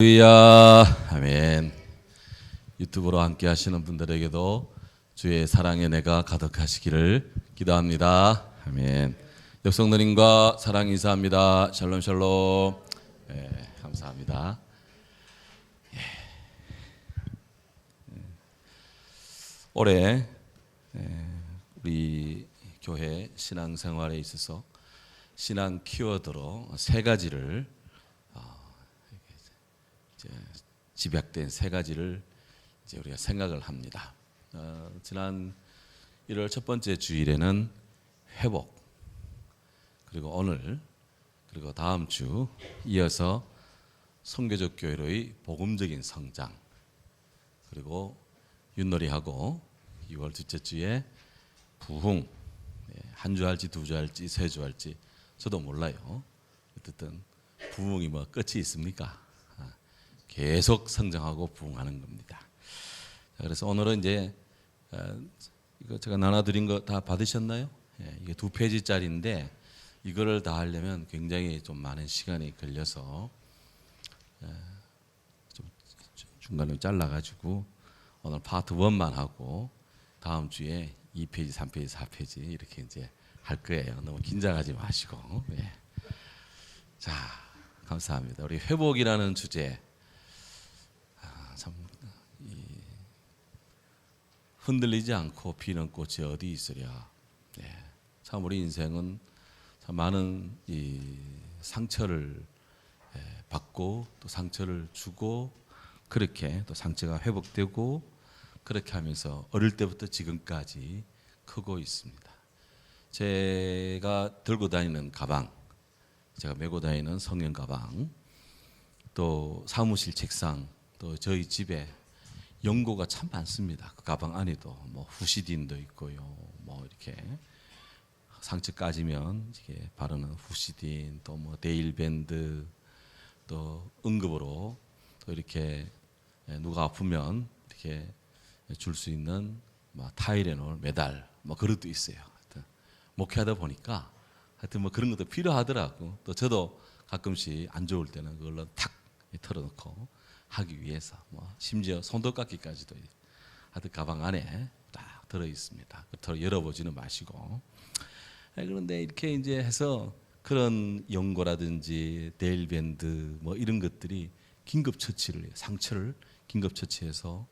할렐루야, 아멘. 유튜브로 함께 하시는 분들에게도 주의 사랑의 내가 가득하시기를 기도합니다. 아멘. 역성노님과 사랑 인사합니다. 샬롬 샬롬. 감사합니다. 올해 우리 교회 신앙생활에 있어서 신앙 키워드로 세 가지를 이제 집약된 세 가지를 이제 우리가 생각을 합니다. 지난 1월 첫 번째 주일에는 회복, 그리고 오늘, 그리고 다음 주 이어서 선교적 교회로의 복음적인 성장, 그리고 윷놀이하고 2월 둘째 주에 부흥, 한 주 할지 두 주 할지 세 주 할지 저도 몰라요. 어쨌든 부흥이 뭐 끝이 있습니까? 계속 성장하고 부흥하는 겁니다. 그래서 오늘은 이제 이거 제가 나눠드린 거 다 받으셨나요? 이게 2페이지짜리인데 이거를 다 하려면 굉장히 좀 많은 시간이 걸려서 좀 중간에 잘라가지고 오늘 파트 1만 하고 다음 주에 2페이지, 3페이지, 4페이지 이렇게 이제 할 거예요. 너무 긴장하지 마시고. 자, 감사합니다. 우리 회복이라는 주제. 참 흔들리지 않고 피는 꽃이 어디 있으랴. 참 우리 인생은 참 많은 이 상처를 받고 또 상처를 주고 그렇게 또 상처가 회복되고 그렇게 하면서 어릴 때부터 지금까지 크고 있습니다. 제가 들고 다니는 가방, 제가 메고 다니는 성형 가방, 또 사무실 책상, 또 저희 집에 연고가 참 많습니다. 그 가방 안에도 뭐 후시딘도 있고요, 뭐 이렇게 상처 까지면 이게 바르는 후시딘, 또 뭐 데일밴드, 또 응급으로 또 이렇게 누가 아프면 이렇게 줄 수 있는 뭐 타이레놀, 메달, 뭐 그릇도 있어요. 하여튼 목회하다 보니까 하여튼 뭐 그런 것도 필요하더라고. 또 저도 가끔씩 안 좋을 때는 그걸로 탁 털어놓고 하기 위해서 뭐 심지어 손톱깎이까지도 하여튼 가방 안에 딱 들어 있습니다. 더 열어보지는 마시고. 그런데 이렇게 이제 해서 그런 연고라든지 데일밴드 뭐 이런 것들이 긴급 처치를 상처를 긴급 처치해서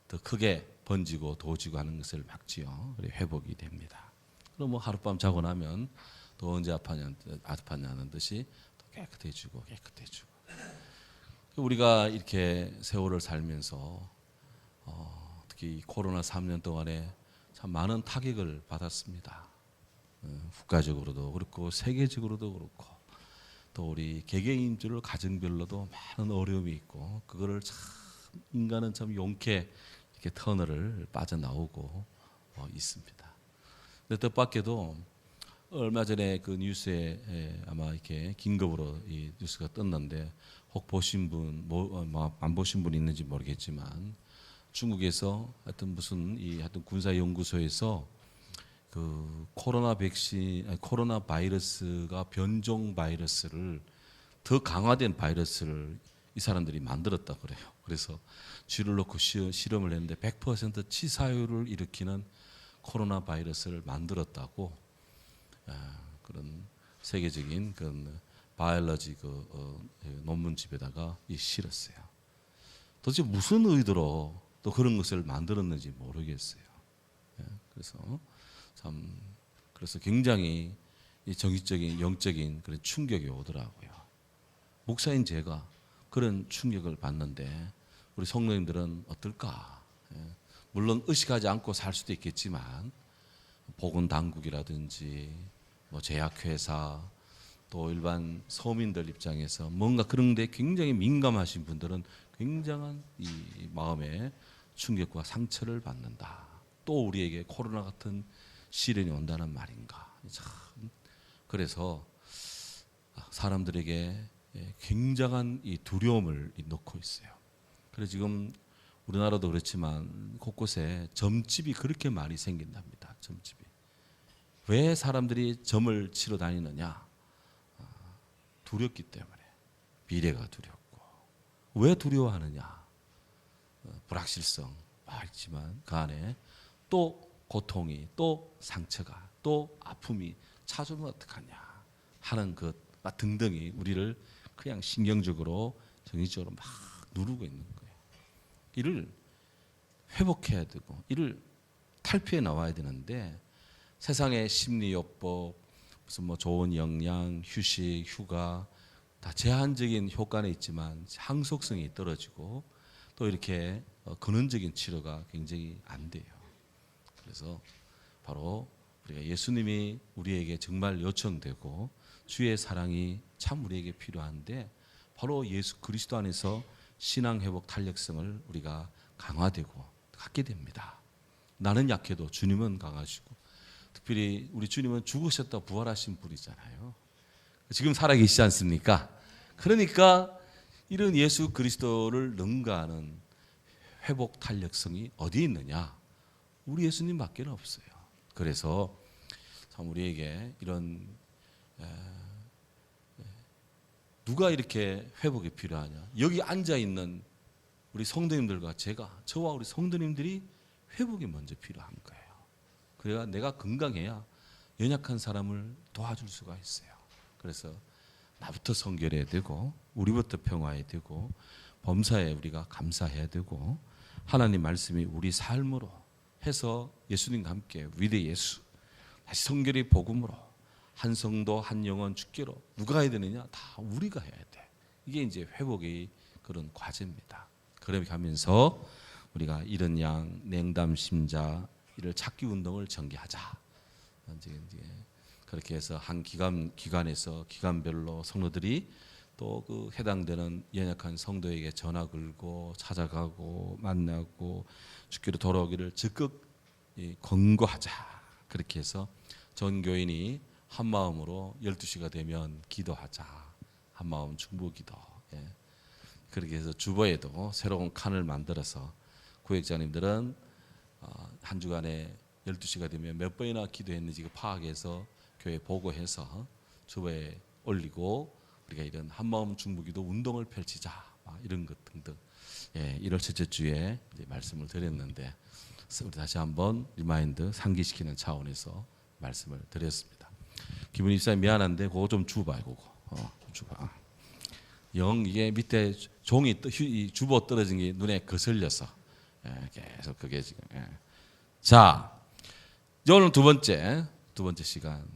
더 크게 번지고 도지고 하는 것을 막지요. 그래 회복이 됩니다. 그럼 뭐 하룻밤 자고 나면 또 언제 아팠냐는 듯이 또 깨끗해지고. 우리가 이렇게 세월을 살면서 특히 코로나 3년 동안에 참 많은 타격을 받았습니다. 국가적으로도 그렇고 세계적으로도 그렇고 또 우리 개개인적으로 가정별로도 많은 어려움이 있고 그거를 참 인간은 참 용케 이렇게 터널을 빠져나오고 있습니다. 근데 뜻밖에도 얼마 전에 그 뉴스에 아마 이렇게 긴급으로 이 뉴스가 떴는데 혹 보신 분, 안 보신 분 있는지 모르겠지만 중국에서 하여튼 무슨 이 하여튼 군사 연구소에서 그 코로나 바이러스가 변종 바이러스를 더 강화된 바이러스를 이 사람들이 만들었다 그래요. 그래서 쥐를 놓고 실험을 했는데 100% 치사율을 일으키는 코로나 바이러스를 만들었다고 그런 세계적인 그런 바이올로지 논문집에다가 실었어요. 도대체 무슨 의도로 또 그런 것을 만들었는지 모르겠어요. 그래서 굉장히 정신적인 영적인 그런 충격이 오더라고요. 목사인 제가 그런 충격을 받는데 우리 성도님들은 어떨까? 물론 의식하지 않고 살 수도 있겠지만 보건당국이라든지 뭐 제약회사 또 일반 서민들 입장에서 뭔가 그런 데 굉장히 민감하신 분들은 굉장한 이 마음의 충격과 상처를 받는다. 또 우리에게 코로나 같은 시련이 온다는 말인가. 참 그래서 사람들에게 굉장한 이 두려움을 넣고 있어요. 그래서 지금 우리나라도 그렇지만 곳곳에 점집이 그렇게 많이 생긴답니다. 점집이. 왜 사람들이 점을 치러 다니느냐? 두렵기 때문에. 미래가 두렵고 왜 두려워하느냐? 불확실성 있지만 그 안에 또 고통이, 또 상처가, 또 아픔이 찾아오면 어떡하냐 하는 것 등등이 우리를 그냥 신경적으로 정신적으로 막 누르고 있는 거예요. 이를 회복해야 되고 이를 탈피해 나와야 되는데 세상의 심리요법, 무슨 뭐 좋은 영양, 휴식, 휴가 다 제한적인 효과는 있지만 항속성이 떨어지고 또 이렇게 근원적인 치료가 굉장히 안 돼요. 그래서 바로 우리가 예수님이 우리에게 정말 요청되고 주의 사랑이 참 우리에게 필요한데 바로 예수 그리스도 안에서 신앙 회복 탄력성을 우리가 강화되고 갖게 됩니다. 나는 약해도 주님은 강하시고 특별히 우리 주님은 죽으셨다 부활하신 분이잖아요. 지금 살아계시지 않습니까? 그러니까 이런 예수 그리스도를 능가하는 회복 탄력성이 어디 있느냐? 우리 예수님밖에 없어요. 그래서 참 우리에게 이런 누가 이렇게 회복이 필요하냐? 여기 앉아 있는 우리 성도님들과 저와 우리 성도님들이 회복이 먼저 필요한 거예요. 그래야 내가 건강해야 연약한 사람을 도와줄 수가 있어요. 그래서 나부터 성결해야 되고 우리부터 평화해야 되고 범사에 우리가 감사해야 되고 하나님 말씀이 우리 삶으로 해서 예수님과 함께 위대 예수 다시 성결의 복음으로 한 성도 한 영혼 주께로 누가 해야 되느냐? 다 우리가 해야 돼. 이게 이제 회복의 그런 과제입니다. 그렇게 하면서 우리가 이런 양 냉담 심자 이를 찾기 운동을 전개하자. 이제 그렇게 해서 한 기관에서 기관별로 성도들이 또 그 해당되는 연약한 성도에게 전화 걸고 찾아가고 만나고 주께로 돌아오기를 적극 권고하자. 그렇게 해서 전 교인이 한 마음으로 12시가 되면 기도하자. 한 마음 중보기도. 그렇게 해서 주보에도 새로운 칸을 만들어서 구역장님들은 한 주간에 12시가 되면 몇 번이나 기도했는지 파악해서 교회 보고해서 주보에 올리고 우리가 이런 한마음 중보기도 운동을 펼치자 이런 것 등등 1월 첫째 주에 말씀을 드렸는데 우리 다시 한번 리마인드 상기시키는 차원에서 말씀을 드렸습니다. 기분이 입사에 미안한데 그거 좀 줘봐요. 그거 줘봐. 이게 밑에 종이 주보 떨어진 게 눈에 거슬려서 계속 그게 지금. 자, 오늘 두 번째 시간.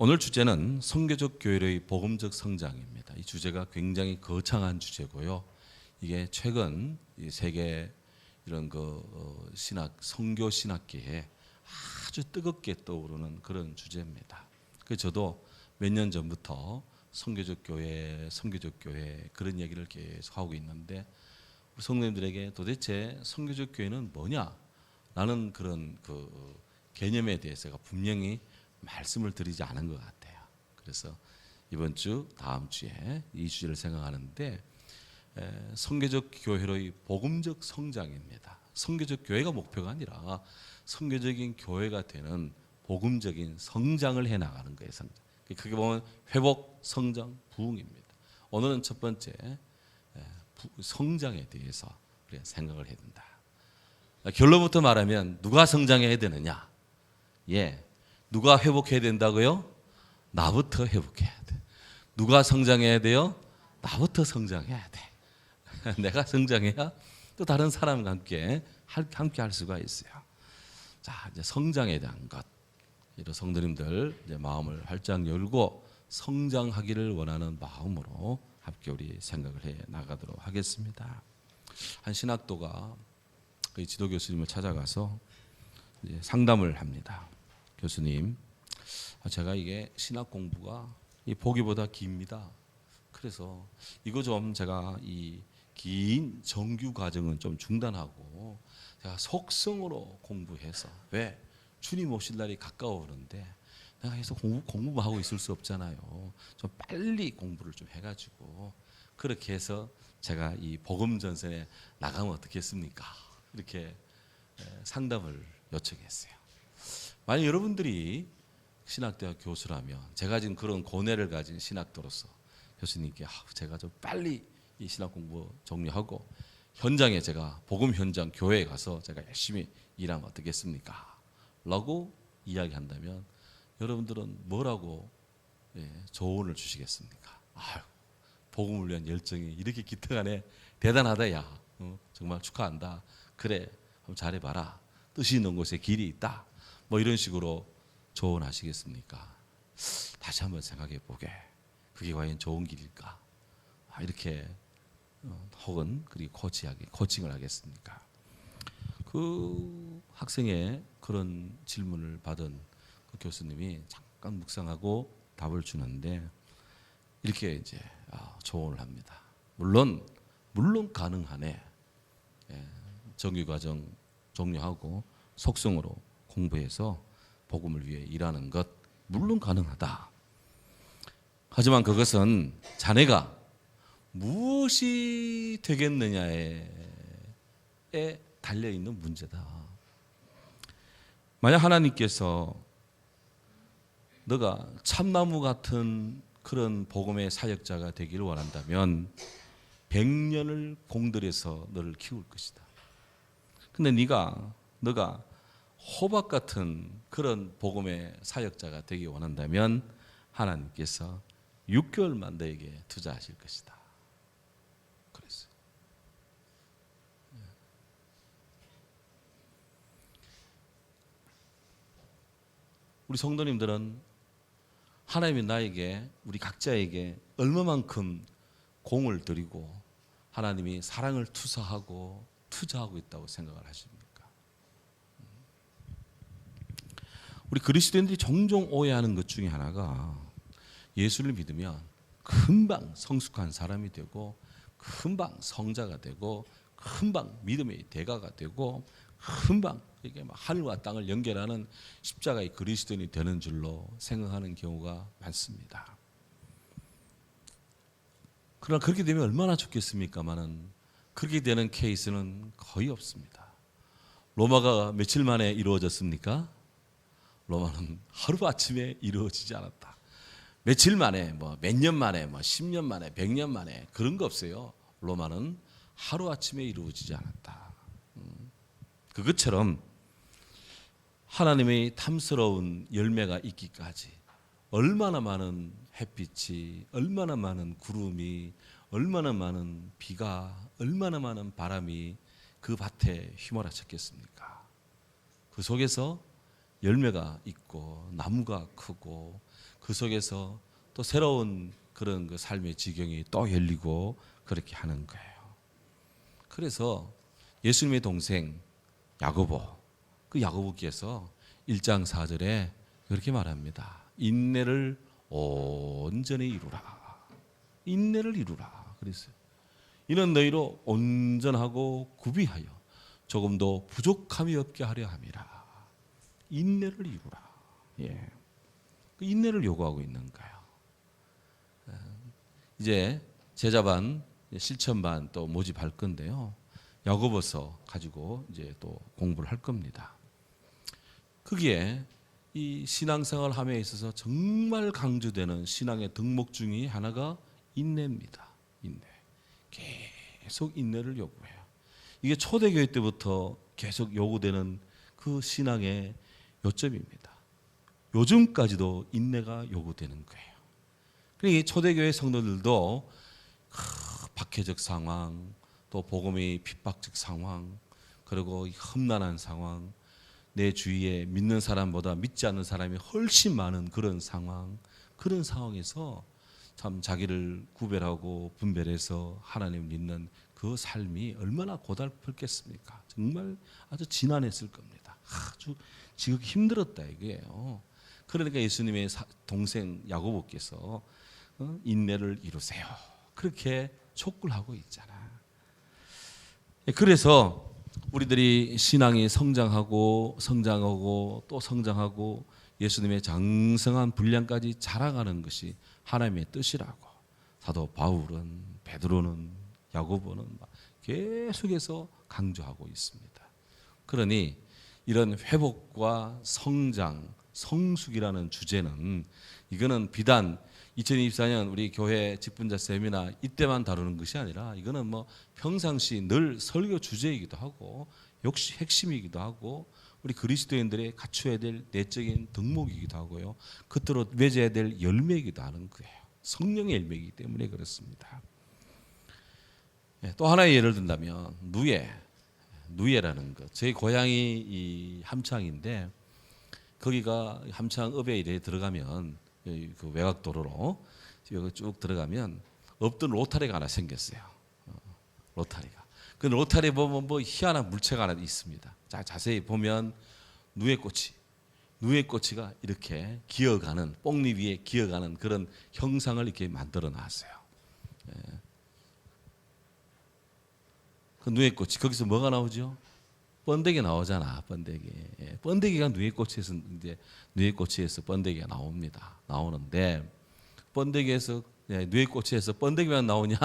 오늘 주제는 선교적 교회의 복음적 성장입니다. 이 주제가 굉장히 거창한 주제고요. 이게 최근 세계 이런 선교 신학계에 아주 뜨겁게 떠오르는 그런 주제입니다. 그래서 저도 몇 년 전부터 선교적 교회 그런 얘기를 계속 하고 있는데 우리 성도님들에게 도대체 선교적 교회는 뭐냐라는 그런 개념에 대해서 제가 분명히 말씀을 드리지 않은 것 같아요. 그래서 이번 주 다음 주에 이 주제를 생각하는데 선교적 교회의 복음적 성장입니다. 선교적 교회가 목표가 아니라 선교적인 교회가 되는 복음적인 성장을 해나가는 거예요. 성장. 그게 보면 회복, 성장, 부흥입니다. 오늘은 첫 번째 성장에 대해서 우리가 생각을 해야 된다. 결론부터 말하면 누가 성장해야 되느냐? 누가 회복해야 된다고요? 나부터 회복해야 돼. 누가 성장해야 돼요? 나부터 성장해야 돼. 내가 성장해야 또 다른 사람과 함께 할 수가 있어요. 자, 이제 성장에 대한 것. 이런 성도님들 이제 마음을 활짝 열고 성장하기를 원하는 마음으로 함께 우리 생각을 해 나가도록 하겠습니다. 한 신학도가 그 지도 교수님을 찾아가서 이제 상담을 합니다. 교수님, 제가 이게 신학 공부가 이 보기보다 깁니다. 그래서 이거 좀 제가 이 긴 정규 과정은 좀 중단하고 제가 속성으로 공부해서 왜 주님 오실 날이 가까워오는데 내가 계속 공부만 하고 있을 수 없잖아요. 좀 빨리 공부를 좀 해가지고 그렇게 해서 제가 이 복음 전선에 나가면 어떻겠습니까? 이렇게 상담을 요청했어요. 만약 여러분들이 신학대학 교수라면 제가 지금 그런 고뇌를 가진 신학도로서 교수님께 제가 좀 빨리 이 신학 공부 종료하고 현장에 제가 복음 현장 교회에 가서 제가 열심히 일하면 어떻겠습니까? 라고 이야기한다면 여러분들은 뭐라고 조언을 주시겠습니까? 아유, 복음을 위한 열정이 이렇게 기특하네. 대단하다 야. 정말 축하한다. 그래, 한번 잘해봐라. 뜻이 있는 곳에 길이 있다. 뭐 이런 식으로 조언하시겠습니까? 다시 한번 생각해 보게. 그게 과연 좋은 길일까? 이렇게 혹은 그리고 코칭을 하겠습니까? 그 학생의 그런 질문을 받은 그 교수님이 잠깐 묵상하고 답을 주는데 이렇게 이제 조언을 합니다. 물론 가능하네. 정규과정 종료하고 속성으로 공부해서 복음을 위해 일하는 것 물론 가능하다. 하지만 그것은 자네가 무엇이 되겠느냐에 달려있는 문제다. 만약 하나님께서 너가 참나무 같은 그런 복음의 사역자가 되기를 원한다면 100년을 공들여서 너를 키울 것이다. 근데 너가 호박 같은 그런 복음의 사역자가 되기 원한다면 하나님께서 6개월만 너에게 투자하실 것이다. 그랬어요. 우리 성도님들은 하나님이 나에게 우리 각자에게 얼마만큼 공을 들이고 하나님이 사랑을 투자하고 있다고 생각을 하십니까? 우리 그리스도인들이 종종 오해하는 것 중에 하나가 예수를 믿으면 금방 성숙한 사람이 되고 금방 성자가 되고 금방 믿음의 대가가 되고 금방 이게 막 하늘과 땅을 연결하는 십자가의 그리스도인이 되는 줄로 생각하는 경우가 많습니다. 그러나 그렇게 되면 얼마나 좋겠습니까마는 그렇게 되는 케이스는 거의 없습니다. 로마가 며칠 만에 이루어졌습니까? 로마는 하루아침에 이루어지지 않았다. 며칠 만에 몇 년 만에 10년 만에 100년 만에 그런 거 없어요. 로마는 하루아침에 이루어지지 않았다. 그것처럼 하나님의 탐스러운 열매가 있기까지 얼마나 많은 햇빛이, 얼마나 많은 구름이, 얼마나 많은 비가, 얼마나 많은 바람이 그 밭에 휘몰아쳤겠습니까? 그 속에서 열매가 있고 나무가 크고 그 속에서 또 새로운 그런 그 삶의 지경이 또 열리고 그렇게 하는 거예요. 그래서 예수님의 동생 야고보, 그 야고보께서 1장 4절에 그렇게 말합니다. 인내를 온전히 이루라. 인내를 이루라. 그랬어요. 이는 너희로 온전하고 구비하여 조금도 부족함이 없게 하려 함이라. 인내를 이루라. 예. 그 인내를 요구하고 있는 거예요. 이제 제자반, 실천반 또 모집할 건데요. 야고보서 가지고 이제 또 공부를 할 겁니다. 거기에 이 신앙생활 함에 있어서 정말 강조되는 신앙의 덕목 중에 하나가 인내입니다. 인내. 계속 인내를 요구해요. 이게 초대교회 때부터 계속 요구되는 그 신앙의 요점입니다. 요즘까지도 인내가 요구되는 거예요. 그러니까 초대교회 성도들도 박해적 상황, 또 복음의 핍박적 상황, 그리고 험난한 상황, 내 주위에 믿는 사람보다 믿지 않는 사람이 훨씬 많은 그런 상황에서 참 자기를 구별하고 분별해서 하나님을 믿는 그 삶이 얼마나 고달팠겠습니까? 정말 아주 지난했을 겁니다. 아주 지극히 힘들었다 이게요. 그러니까 예수님의 동생 야고보께서 인내를 이루세요. 그렇게 촉구를 하고 있잖아. 그래서 우리들이 신앙이 성장하고 또 성장하고 예수님의 장성한 분량까지 자라가는 것이 하나님의 뜻이라고 사도 바울은, 베드로는, 야고보는 계속해서 강조하고 있습니다. 그러니 이런 회복과 성장, 성숙이라는 주제는 이거는 비단 2024년 우리 교회 직분자 세미나 이때만 다루는 것이 아니라 이거는 뭐 평상시 늘 설교 주제이기도 하고 역시 핵심이기도 하고 우리 그리스도인들의 갖춰야 될 내적인 덕목이기도 하고요. 그토록 맺어야 될 열매이기도 하는 거예요. 성령의 열매이기 때문에 그렇습니다. 또 하나의 예를 든다면 누에라는 것. 저희 고향이 이 함창인데 거기가 함창읍에 이래 들어가면 그 외곽도로로 여기 쭉 들어가면 없던 로타리가 하나 생겼어요. 로타리가. 그 로타리에 보면 뭐 희한한 물체가 하나 있습니다. 자, 자세히 보면 누에꽃이가 이렇게 기어가는 뽕잎 위에 기어가는 그런 형상을 이렇게 만들어 놨어요. 그 누에꽃이 거기서 뭐가 나오죠? 번데기 나오잖아. 번데기가 누에꽃에서 번데기가 나오는데 누에꽃에서 번데기만 나오냐?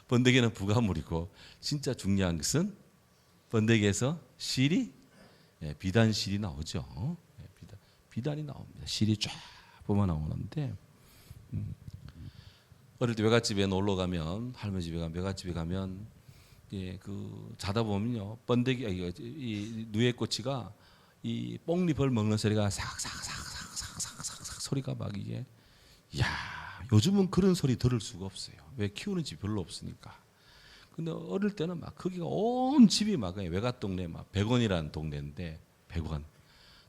번데기는 부가물이고 진짜 중요한 것은 번데기에서 실이 비단실이 나오죠. 비단이 나옵니다. 실이 쫙 뽑아 나오는데 어릴 때 외갓집에 놀러 가면 할머니 집에 가면 외갓집에 가면 그 자다 보면요 이 누에꽃이가 이 뽕잎을 먹는 소리가 삭삭삭삭삭삭삭 소리가 막 이게 요즘은 그런 소리 들을 수가 없어요. 왜 키우는 집 별로 없으니까. 근데 어릴 때는 막 거기가 온 집이 막 외갓 동네 막 백원이라는 동네인데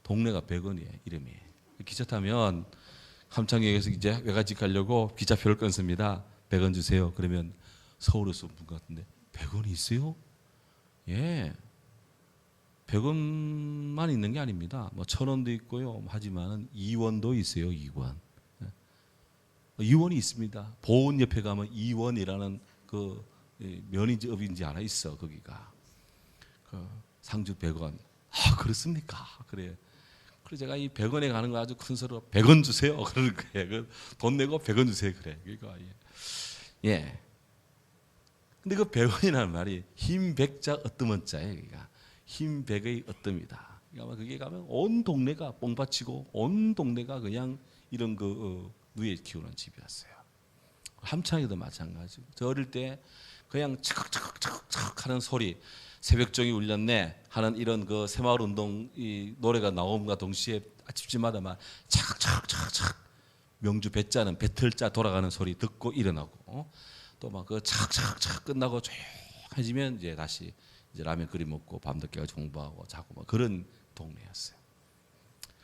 동네가 백원이에요 이름이. 기차 타면 함창역에서 이제 외갓집 가려고 기차표를 끊습니다. 100원 주세요. 그러면 서울에서 온 분 같은데 100원이 있어요? 예. 100원만 있는 게 아닙니다. 뭐 1000원도 있고요. 하지만은 2원도 있어요. 2원. 2원이 있습니다. 보은 옆에 가면 2원이라는 그 면인지 업인지 하나 있어 거기가. 그 상주 100원. 그렇습니까? 그래. 그래서 제가 이 100원에 가는 거 아주 큰 소리로 100원 주세요. 그러는 거예요. 돈 내고 100원 주세요. 그래. 그러니까 예. 근데 그 100원이라는 말이 흰 백자 어뜸은 자예요. 그러니까 흰 백의 어뜸이다. 그러니까 그게 가면 온 동네가 뽕받치고 온 동네가 그냥 이런 누에 키우는 집이었어요. 함창에도 마찬가지고. 저 어릴 때 그냥 척척척척 하는 소리, 새벽종이 울렸네 하는 이런 그 새마을 운동 이 노래가 나옴과 동시에 집집마다 막 착착착착 명주 배자는 배틀자 돌아가는 소리 듣고 일어나고 또 막 그 착착착 끝나고 조용해지면 이제 다시 이제 라면 끓여 먹고 밤늦게 공부하고 자고 뭐 그런 동네였어요.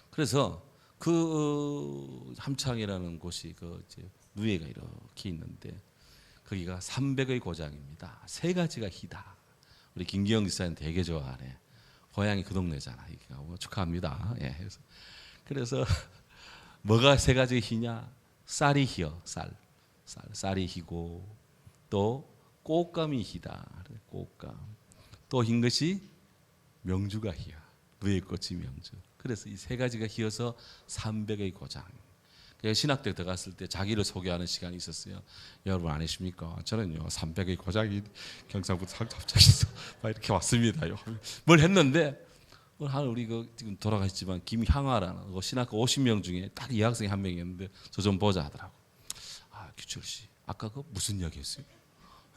그래서 그 함창이라는 곳이 그 이제 누에가 이렇게 있는데 거기가 300의 고장입니다. 세 가지가 희다. 우리 김기영 기사님 되게 좋아하네. 고향이 그 동네잖아. 축하합니다. 예. 그래서 뭐가 세 가지 희냐? 쌀이 희요. 쌀이 희고 또 꽃감이 희다. 꽃감. 또 흰 것이 명주가 희야. 누에꽃이 명주. 그래서 이 세 가지가 희어서 300의 고장. 신학대 들어갔을 때 자기를 소개하는 시간이 있었어요. 여러분 아십니까? 저는요 300의 고장이 경상북도 상접장에서 이렇게 왔습니다. 뭘 했는데 우리 지금 돌아가셨지만 김향아라는 신학교 50명 중에 딱 이 학생이 한 명이었는데 저 좀 보자 하더라고. 규철 씨 아까 그 무슨 이야기했어요?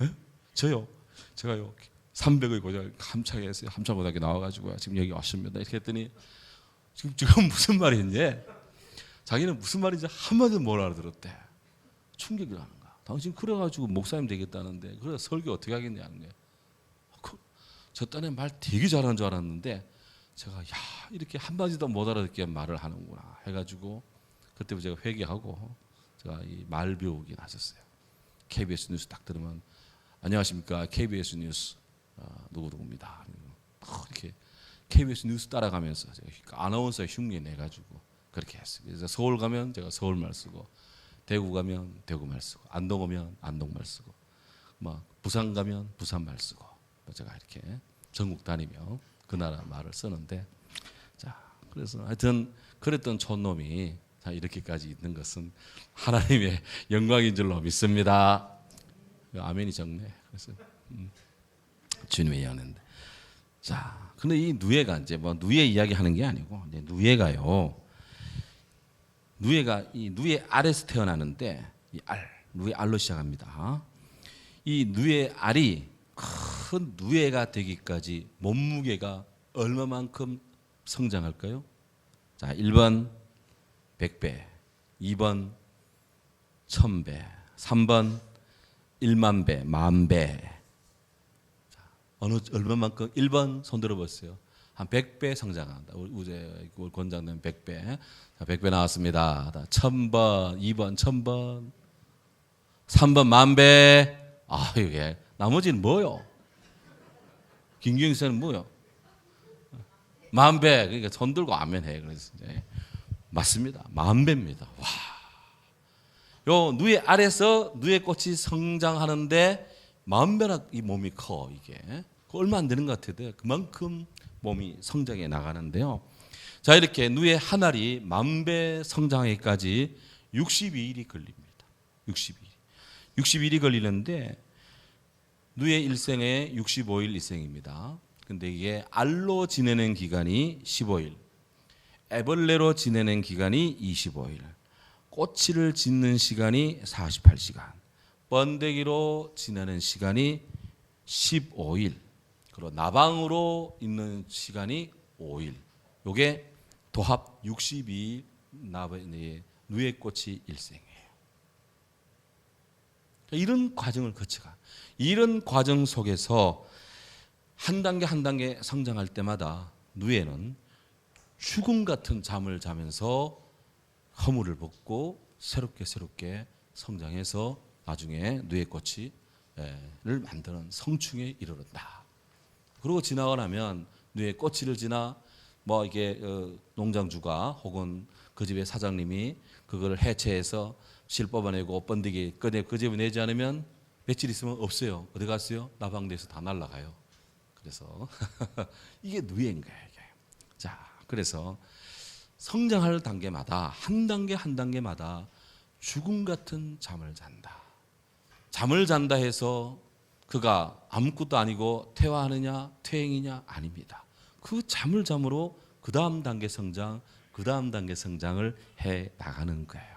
에? 저요. 제가요 300의 고장 함창에서 함창고등학교 나와가지고 지금 여기 왔습니다. 이렇게 했더니 지금 무슨 말이었냐? 자기는 무슨 말인지 한마디도 못 알아들었대. 충격이 나는 거야. 당신 그래가지고 목사님 되겠다는데 그래 설교 어떻게 하겠냐는 거야. 저 딴에 말 되게 잘하는 줄 알았는데 제가 이렇게 한마디도 못 알아듣게 말을 하는구나 해가지고 그때부터 제가 회개하고 제가 이 말 배우기 나섰어요. KBS 뉴스 딱 들으면 안녕하십니까 KBS 뉴스 누구누구입니다. 이렇게 KBS 뉴스 따라가면서 제가 아나운서 흉내 내가지고 그렇게 했어요. 그래서 서울 가면 제가 서울말 쓰고 대구 가면 대구말 쓰고 안동 오면 안동말 쓰고 막 부산 가면 부산말 쓰고 제가 이렇게 전국 다니며 그 나라 말을 쓰는데 자 그래서 하여튼 그랬던 촌놈이 이렇게까지 있는 것은 하나님의 영광인 줄로 믿습니다. 아멘이 적네. 그래서 주님의 영인데 자 근데 이 누에가 이제 뭐 누에 이야기 하는 게 아니고 이제 누에가요. 누에가 이 누에 알에서 태어나는데 이 알, 누에 알로 시작합니다. 이 누에 알이 큰 누에가 되기까지 몸무게가 얼마만큼 성장할까요? 자, 1번 100배, 2번 1000배, 3번 1만 배, 만 배. 자, 얼마만큼? 1번 손 들어보세요. 한 100배 성장한다. 우리 권장님 100배. 자, 100배 나왔습니다. 1000번, 2번 1000번, 3번 만 배. 아, 이게 나머지는 뭐요? 김경희 씨는 뭐요? 만 배. 그러니까 손 들고 아멘 해. 그래서 이제 맞습니다. 만 배입니다. 와. 요 누에 아래서 누에 꽃이 성장하는데 만 배나 이 몸이 커 이게. 얼마 안 되는 것 같아요. 그만큼 몸이 성장해 나가는데요. 자, 이렇게 누에 한 알이 만 배 성장하기까지 62일이 걸립니다. 62일이 걸리는데 누에 일생에 65일 일생입니다. 근데 이게 알로 지내는 기간이 15일, 애벌레로 지내는 기간이 25일, 꼬치를 짓는 시간이 48시간, 번데기로 지내는 시간이 15일, 그리고 나방으로 있는 시간이 5일. 요게 도합 62일 누에 꽃이 일생이에요. 이런 과정을 거쳐가. 이런 과정 속에서 한 단계 한 단계 성장할 때마다 누에는 죽음 같은 잠을 자면서 허물을 벗고 새롭게 성장해서 나중에 누에 꽃을 만드는 성충에 이르렀다. 그리고 지나고 나면 누에 꽃을 지나 뭐 이게 농장주가 혹은 그 집의 사장님이 그걸 해체해서 실 뽑아내고 번데기 그 집에 내지 않으면 며칠 있으면 없어요. 어디 갔어요? 나방돼서 다 날아가요. 그래서 이게 누에인 거예요. 이게. 자, 그래서 성장할 단계마다 한 단계 한 단계마다 죽음 같은 잠을 잔다. 잠을 잔다 해서 그가 아무것도 아니고 퇴화하느냐 퇴행이냐 아닙니다. 그 잠을 잠으로 그 다음 단계 성장, 그 다음 단계 성장을 해 나가는 거예요.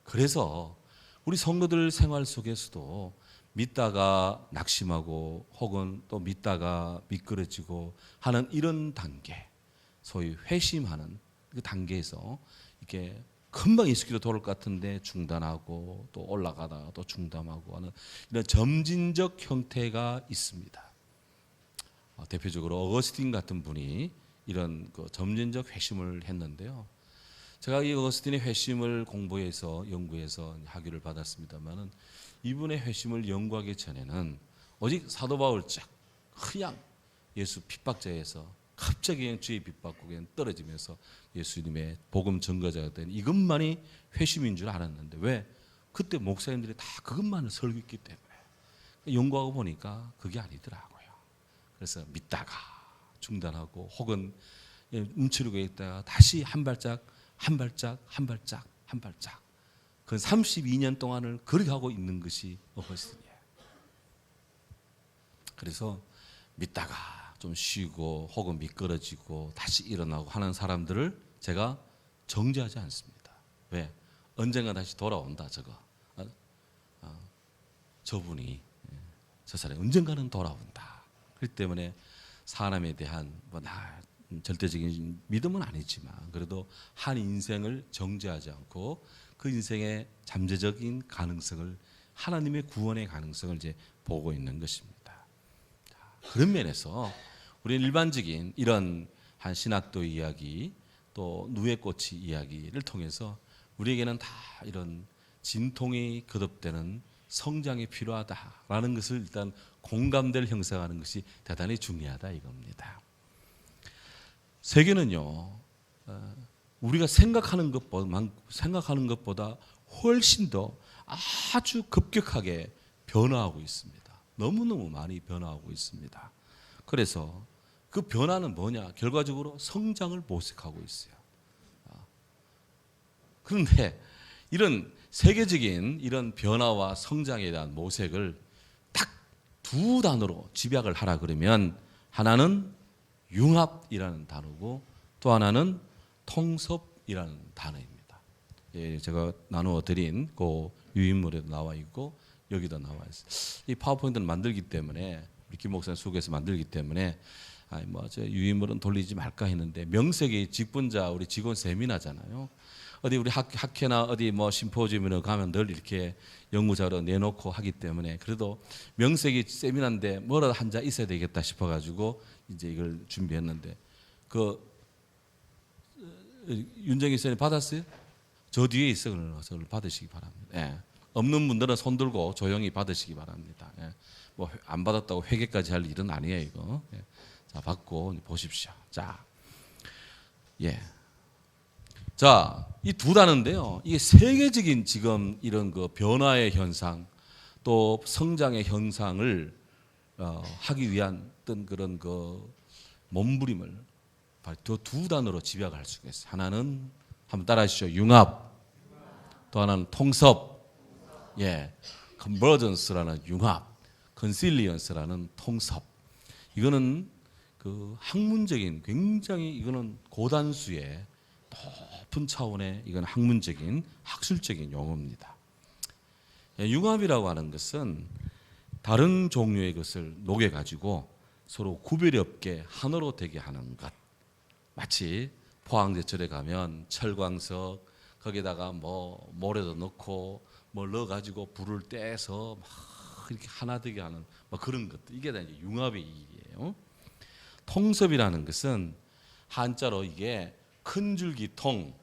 그래서 우리 성도들 생활 속에서도 믿다가 낙심하고 혹은 또 믿다가 미끄러지고 하는 이런 단계, 소위 회심하는 그 단계에서 이렇게 금방 예수께로 돌아올 것 같은데 중단하고 또 올라가다가 또 중단하고 하는 이런 점진적 형태가 있습니다. 대표적으로 어거스틴 같은 분이 이런 그 점진적 회심을 했는데요. 제가 이 어거스틴의 회심을 공부해서 연구해서 학위를 받았습니다만은 이분의 회심을 연구하기 전에는 오직 사도 바울 그냥 예수 핍박자에서 갑자기 그냥 주의 핍박고 그냥 떨어지면서 예수님의 복음 전거자가 된 이것만이 회심인 줄 알았는데 왜? 그때 목사님들이 다 그것만을 설교했기 때문에 연구하고 보니까 그게 아니더라고요. 그래서 믿다가 중단하고 혹은 움츠리고 있다가 다시 한 발짝 그 32년 동안을 그렇게 하고 있는 것이 어거스틴이에요. 그래서 믿다가 좀 쉬고 혹은 미끄러지고 다시 일어나고 하는 사람들을 제가 정죄하지 않습니다. 왜? 언젠가 다시 돌아온다. 저분이 저 사람이 언젠가는 돌아온다. 그렇기 때문에 사람에 대한 절대적인 믿음은 아니지만 그래도 한 인생을 정죄하지 않고 그 인생의 잠재적인 가능성을 하나님의 구원의 가능성을 이제 보고 있는 것입니다. 그런 면에서 우리는 일반적인 이런 한 신학도 이야기 또 누에 꽃이 이야기를 통해서 우리에게는 다 이런 진통이 거듭되는 성장이 필요하다라는 것을 일단 공감대를 형성하는 것이 대단히 중요하다 이겁니다. 세계는요, 우리가 생각하는 것보다 훨씬 더 아주 급격하게 변화하고 있습니다. 너무너무 많이 변화하고 있습니다. 그래서 그 변화는 뭐냐? 결과적으로 성장을 모색하고 있어요. 그런데 이런 세계적인 이런 변화와 성장에 대한 모색을 딱 두 단어로 집약을 하라 그러면 하나는 융합이라는 단어고 또 하나는 통섭이라는 단어입니다. 예, 제가 나누어 드린 그 유인물에도 나와 있고 여기도 나와 있어요. 이 파워포인트는 만들기 때문에 우리 김 목사님 소개해서 만들기 때문에 뭐저 유인물은 돌리지 말까 했는데 명색이 직분자 우리 직원 세미나잖아요. 어디 우리 학회나 어디 뭐 심포지엄에 가면 늘 이렇게 연구자료 내놓고 하기 때문에 그래도 명색이 세미나인데 뭐라도 한 자 있어야 되겠다 싶어가지고 이제 이걸 준비했는데 그 윤정희 선생님 받았어요? 저 뒤에 있어 그걸 받으시기 바랍니다. 예. 없는 분들은 손 들고 조용히 받으시기 바랍니다. 예. 뭐 안 받았다고 회개까지 할 일은 아니에요 이거. 예. 자 받고 보십시오. 자, 예. 자, 이 두 단어인데요. 이게 세계적인 지금 이런 그 변화의 현상, 또 성장의 현상을 하기 위한 어떤 그런 그 몸부림을 두 단어로 집약할 수가 있어요. 하나는 한번 따라하시죠. 융합. 또 하나는 통섭. 예, convergence라는 융합, consilience라는 통섭. 이거는 그 학문적인 굉장히 이거는 고단수의 높은 차원의 이건 학문적인 학술적인 용어입니다. 융합이라고 하는 것은 다른 종류의 것을 녹여 가지고 서로 구별이 없게 하나로 되게 하는 것. 마치 포항제철에 가면 철광석 거기다가 뭐 모래도 넣고 뭐 넣어 가지고 불을 떼서 막 이렇게 하나 되게 하는 뭐 그런 것들. 이게 다 이제 융합의 일이에요. 통섭이라는 것은 한자로 이게 큰 줄기통,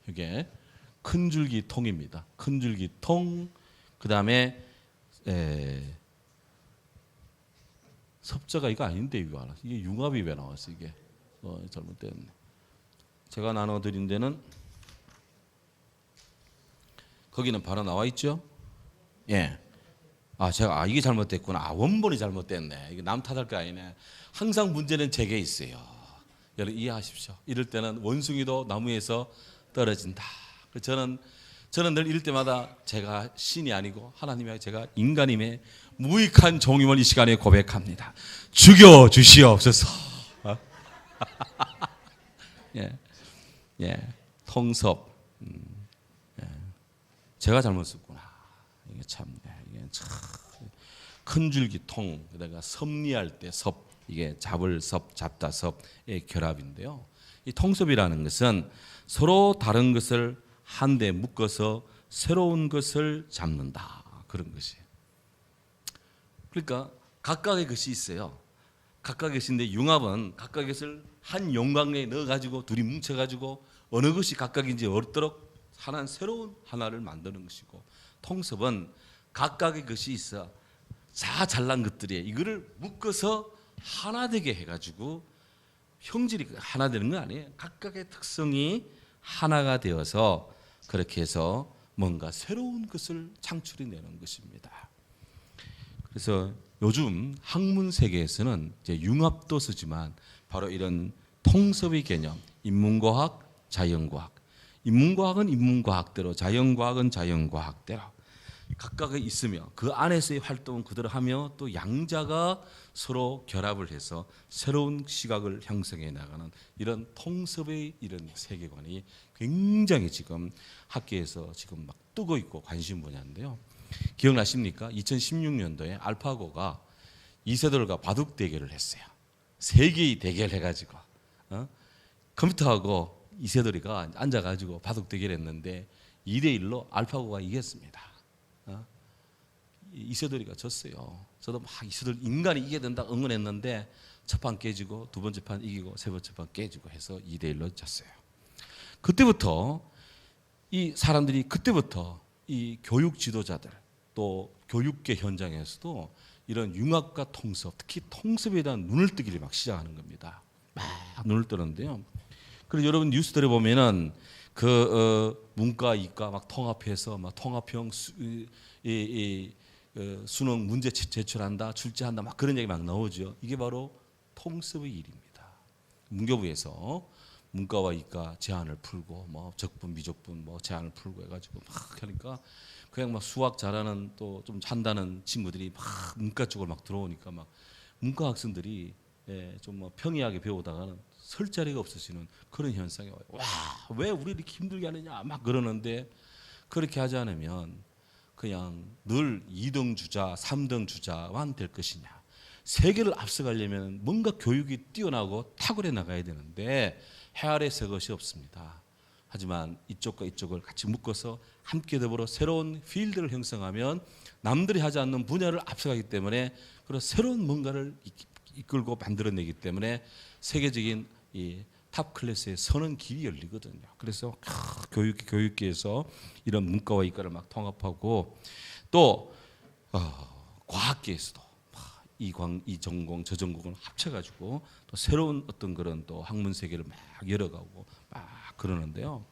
이게 큰 줄기통입니다. 큰 줄기통, 그 다음에 섭자가 이거 아닌데 이거 알아. 이게 융합이 왜 나왔어 이게? 잘못됐네. 제가 나눠드린 데는 거기는 바로 나와 있죠. 예. 제가 이게 잘못됐구나. 원본이 잘못됐네. 이게 남 탓할 거 아니네. 항상 문제는 제게 있어요. 여러분 이해하십시오. 이럴 때는 원숭이도 나무에서 떨어진다. 저는 늘 이럴 때마다 제가 신이 아니고 하나님이 제가 인간임의 무익한 종임을 이 시간에 고백합니다. 죽여 주시옵소서. 예, 통섭. 제가 잘못 썼구나. 이게 참 큰 줄기 통, 그다가 섭리할 때 섭, 이게 잡을 섭, 잡다 섭의 결합인데요. 이 통섭이라는 것은 서로 다른 것을 한데 묶어서 새로운 것을 잡는다. 그런 것이에요. 그러니까 각각의 것이 있어요. 각각의 것인데 융합은 각각의 것을 한 용광에 넣어가지고 둘이 뭉쳐가지고 어느 것이 각각인지 얻도록 하나는 새로운 하나를 만드는 것이고, 통섭은 각각의 것이 있어 다 잘난 것들이에요. 이거를 묶어서 하나 되게 해가지고 형질이 하나 되는 거 아니에요. 각각의 특성이 하나가 되어서 그렇게 해서 뭔가 새로운 것을 창출해내는 것입니다. 그래서 요즘 학문 세계에서는 이제 융합도 쓰지만 바로 이런 통섭의 개념, 인문과학, 자연과학, 인문과학은 인문과학대로, 자연과학은 자연과학대로 각각이 있으며 그 안에서의 활동은 그대로 하며 또 양자가 서로 결합을 해서 새로운 시각을 형성해 나가는 이런 통섭의 이런 세계관이 굉장히 지금 학계에서 지금 막 뜨고 있고 관심 분야인데요. 기억나십니까? 2016년도에 알파고가 이세돌과 바둑 대결을 했어요. 세계의 대결 해가지고 컴퓨터하고 이세돌이가 앉아가지고 바둑 대결했는데 2대1로 알파고가 이겼습니다. 이세돌이가 졌어요. 저도 막 이세돌 인간이 이겨야 된다 응원했는데 첫 판 깨지고 두 번째 판 이기고 세 번째 판 깨지고 해서 2대1로 졌어요. 그때부터 이 사람들이 이 교육 지도자들 또 교육계 현장에서도 이런 융합과 통섭, 특히 통섭에 대한 눈을 뜨기를 막 시작하는 겁니다. 막 눈을 뜨는데요. 그래서 여러분 뉴스 들어보면은 문과 이과 막 통합해서 막 통합형 수능 문제 제출한다, 출제한다, 막 그런 얘기 막 나오죠. 이게 바로 통섭의 일입니다. 문교부에서 문과와 이과 제한을 풀고 뭐 적분, 미적분 뭐 제한을 풀고 해가지고 막 하니까 그냥 막 수학 잘하는 또 좀 한다는 친구들이 막 문과 쪽으로 막 들어오니까 막 문과 학생들이 좀 뭐 평이하게 배우다가는 설 자리가 없으시는 그런 현상이 와요. 와, 왜 우리 이렇게 힘들게 하느냐 막 그러는데 그렇게 하지 않으면 그냥 늘 2등 주자, 3등 주자만 될 것이냐. 세계를 앞서가려면 뭔가 교육이 뛰어나고 탁월해 나가야 되는데 헤아려서 것이 없습니다. 하지만 이쪽과 이쪽을 같이 묶어서 함께 더불어 새로운 필드를 형성하면 남들이 하지 않는 분야를 앞서가기 때문에 그런 새로운 뭔가를 이끌고 만들어내기 때문에 세계적인 이 탑 클래스에 서는 길이 열리거든요. 그래서 교육계에서 이런 문과와 이과를 막 통합하고 또 과학계에서도 이 전공 저 전공을 합쳐가지고 또 새로운 어떤 그런 또 학문 세계를 막 열어가고 막 그러는데요.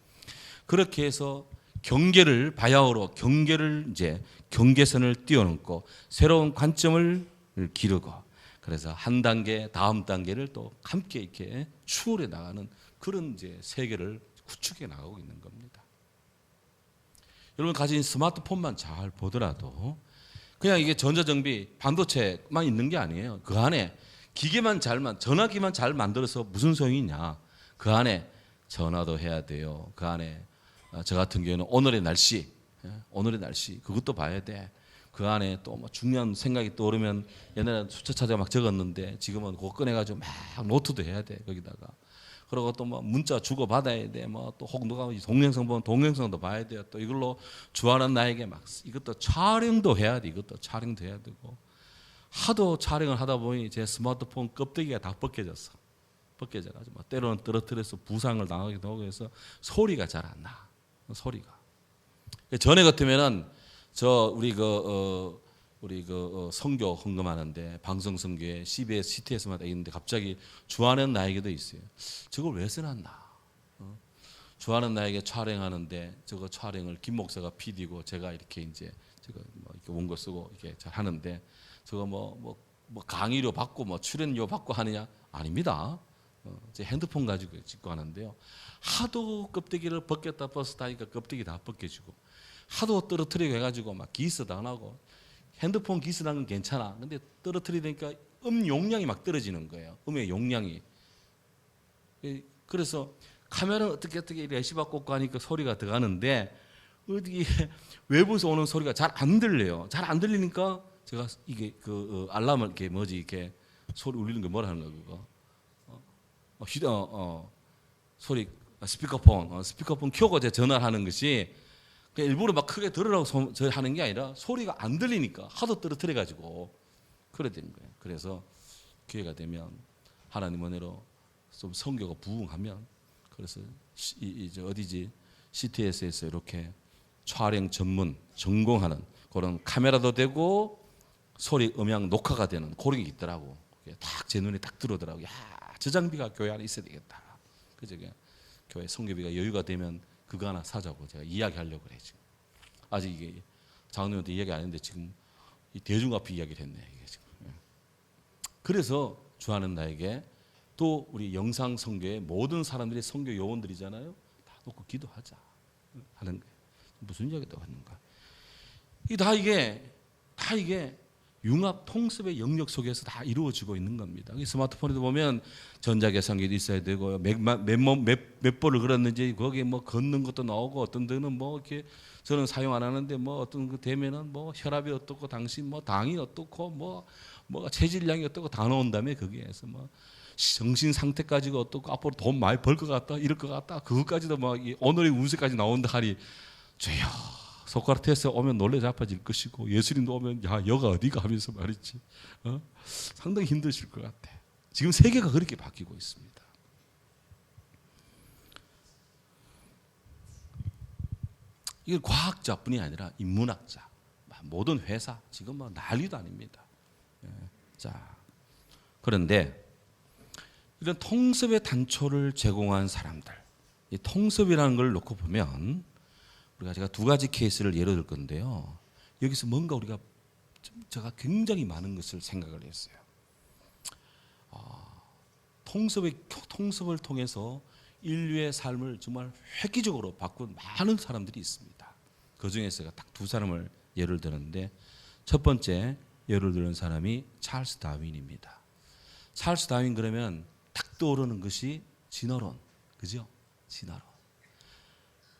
그렇게 해서 경계를 바야흐로 경계를 이제 경계선을 뛰어넘고 새로운 관점을 기르고 그래서 한 단계 다음 단계를 또 함께 이렇게 추월해 나가는 그런 이제 세계를 구축해 나가고 있는 겁니다. 여러분 가진 스마트폰만 잘 보더라도 그냥 이게 전자정비 반도체만 있는 게 아니에요. 그 안에 기계만 전화기만 잘 만들어서 무슨 소용이 있냐. 그 안에 전화도 해야 돼요. 그 안에 저 같은 경우는 오늘의 날씨 그것도 봐야 돼. 그 안에 또 뭐 중요한 생각이 떠오르면 옛날에 숫자 찾아 막 적었는데 지금은 그거 꺼내가지고 막 노트도 해야 돼 거기다가. 그리고 또 뭐 문자 주고 받아야 돼. 뭐 또 혹 누가 동영상 보면 동영상도 봐야 돼요. 또 이걸로 좋아하는 나에게 막 이것도 촬영도 해야 돼. 이것도 촬영도 해야 되고 하도 촬영을 하다 보니 제 스마트폰 껍데기가 다 벗겨졌어. 벗겨져가지고 때로는 떨어뜨려서 부상을 당하기도 하고 해서 소리가 잘 안 나. 소리가. 전에 같으면은 우리 선교 헌금하는데 방송 선교에 CBS, CTS마다 있는데 갑자기 주하는 나에게도 있어요. 저걸 왜 써놨나? 주하는 나에게 촬영하는데 저거 촬영을 김 목사가 PD고 제가 이렇게 이제 제가 뭐 이렇게 원고 쓰고 이렇게 잘 하는데 저거 뭐 강의료 받고 뭐 출연료 받고 하느냐? 아닙니다. 제 핸드폰 가지고 찍고 하는데요. 하도 껍데기를 벗겼다 벗었다 하니까 껍데기 다 벗겨지고 하도 떨어뜨리고 해가지고 막 기스도 안 하고 핸드폰 기스난 건 괜찮아. 근데 떨어뜨리니까 용량이 막 떨어지는 거예요. 음의 용량이. 그래서 카메라는 어떻게 레시바 꽂고 하니까 소리가 들어가는데 어디 외부에서 오는 소리가 잘 안 들려요. 잘 안 들리니까 제가 이게 알람을 이렇게 소리 울리는 게 뭐라 하는 거 그거. 소리 스피커폰 켜고 제가 전화를 하는 것이 일부러 막 크게 들으라고 하는 게 아니라 소리가 안 들리니까 하도 떨어뜨려 가지고 그래 되는 거예요. 그래서 기회가 되면 하나님 은혜로 좀 선교가 부흥하면 그래서 이제 어디지 CTS에서 이렇게 촬영 전공하는 그런 카메라도 되고 소리 음향 녹화가 되는 그런 게 있더라고. 딱 제 눈에 딱 들어오더라고. 야, 저 장비가 교회 안에 있어야 되겠다. 그저 교회 선교비가 여유가 되면 그거 하나 사자고 제가 이야기하려고 그래 지금. 아직 이게 장로님한테 이야기 안 했는데 지금 이 대중 앞에 이야기를 했네 이게 지금. 그래서 주하는 나에게 또 우리 영상 선교의 모든 사람들이 선교 요원들이잖아요. 다 놓고 기도하자 하는 거예요. 무슨 이야기도 하는가? 다 이게 융합 통섭의 영역 속에서 다 이루어지고 있는 겁니다. 스마트폰에도 보면 전자계산기도 있어야 되고 몇 번을 걸었는지 거기에 뭐 걷는 것도 나오고 어떤 데는 뭐 이렇게 저는 사용 안 하는데 뭐 어떤 그 되면은 뭐 혈압이 어떻고 당신 뭐 당이 어떻고 뭐가 체질량이 어떻고 다 나온다며 거기에서 뭐 정신 상태까지가 어떻고 앞으로 돈 많이 벌 것 같다 이럴 것 같다 그것까지도 막 오늘의 운세까지 나온다 하니 주여. 소크라테스 오면 놀래 자빠질 것이고 예수님도 오면 야 여가 어디가 하면서 말이지 상당히 힘드실 것 같아. 지금 세계가 그렇게 바뀌고 있습니다. 이게 과학자뿐이 아니라 인문학자 모든 회사 지금 뭐 난리도 아닙니다. 자 그런데 이런 통섭의 단초를 제공한 사람들 이 통섭이라는 걸 놓고 보면 제가 두 가지 케이스를 예로 들 건데요. 여기서 뭔가 제가 굉장히 많은 것을 생각을 했어요. 통섭을 통해서 인류의 삶을 정말 획기적으로 바꾼 많은 사람들이 있습니다. 그 중에서 제가 딱 두 사람을 예를 드는데 첫 번째 예를 드는 사람이 찰스 다윈입니다. 찰스 다윈 그러면 딱 떠오르는 것이 진화론, 그죠? 진화론.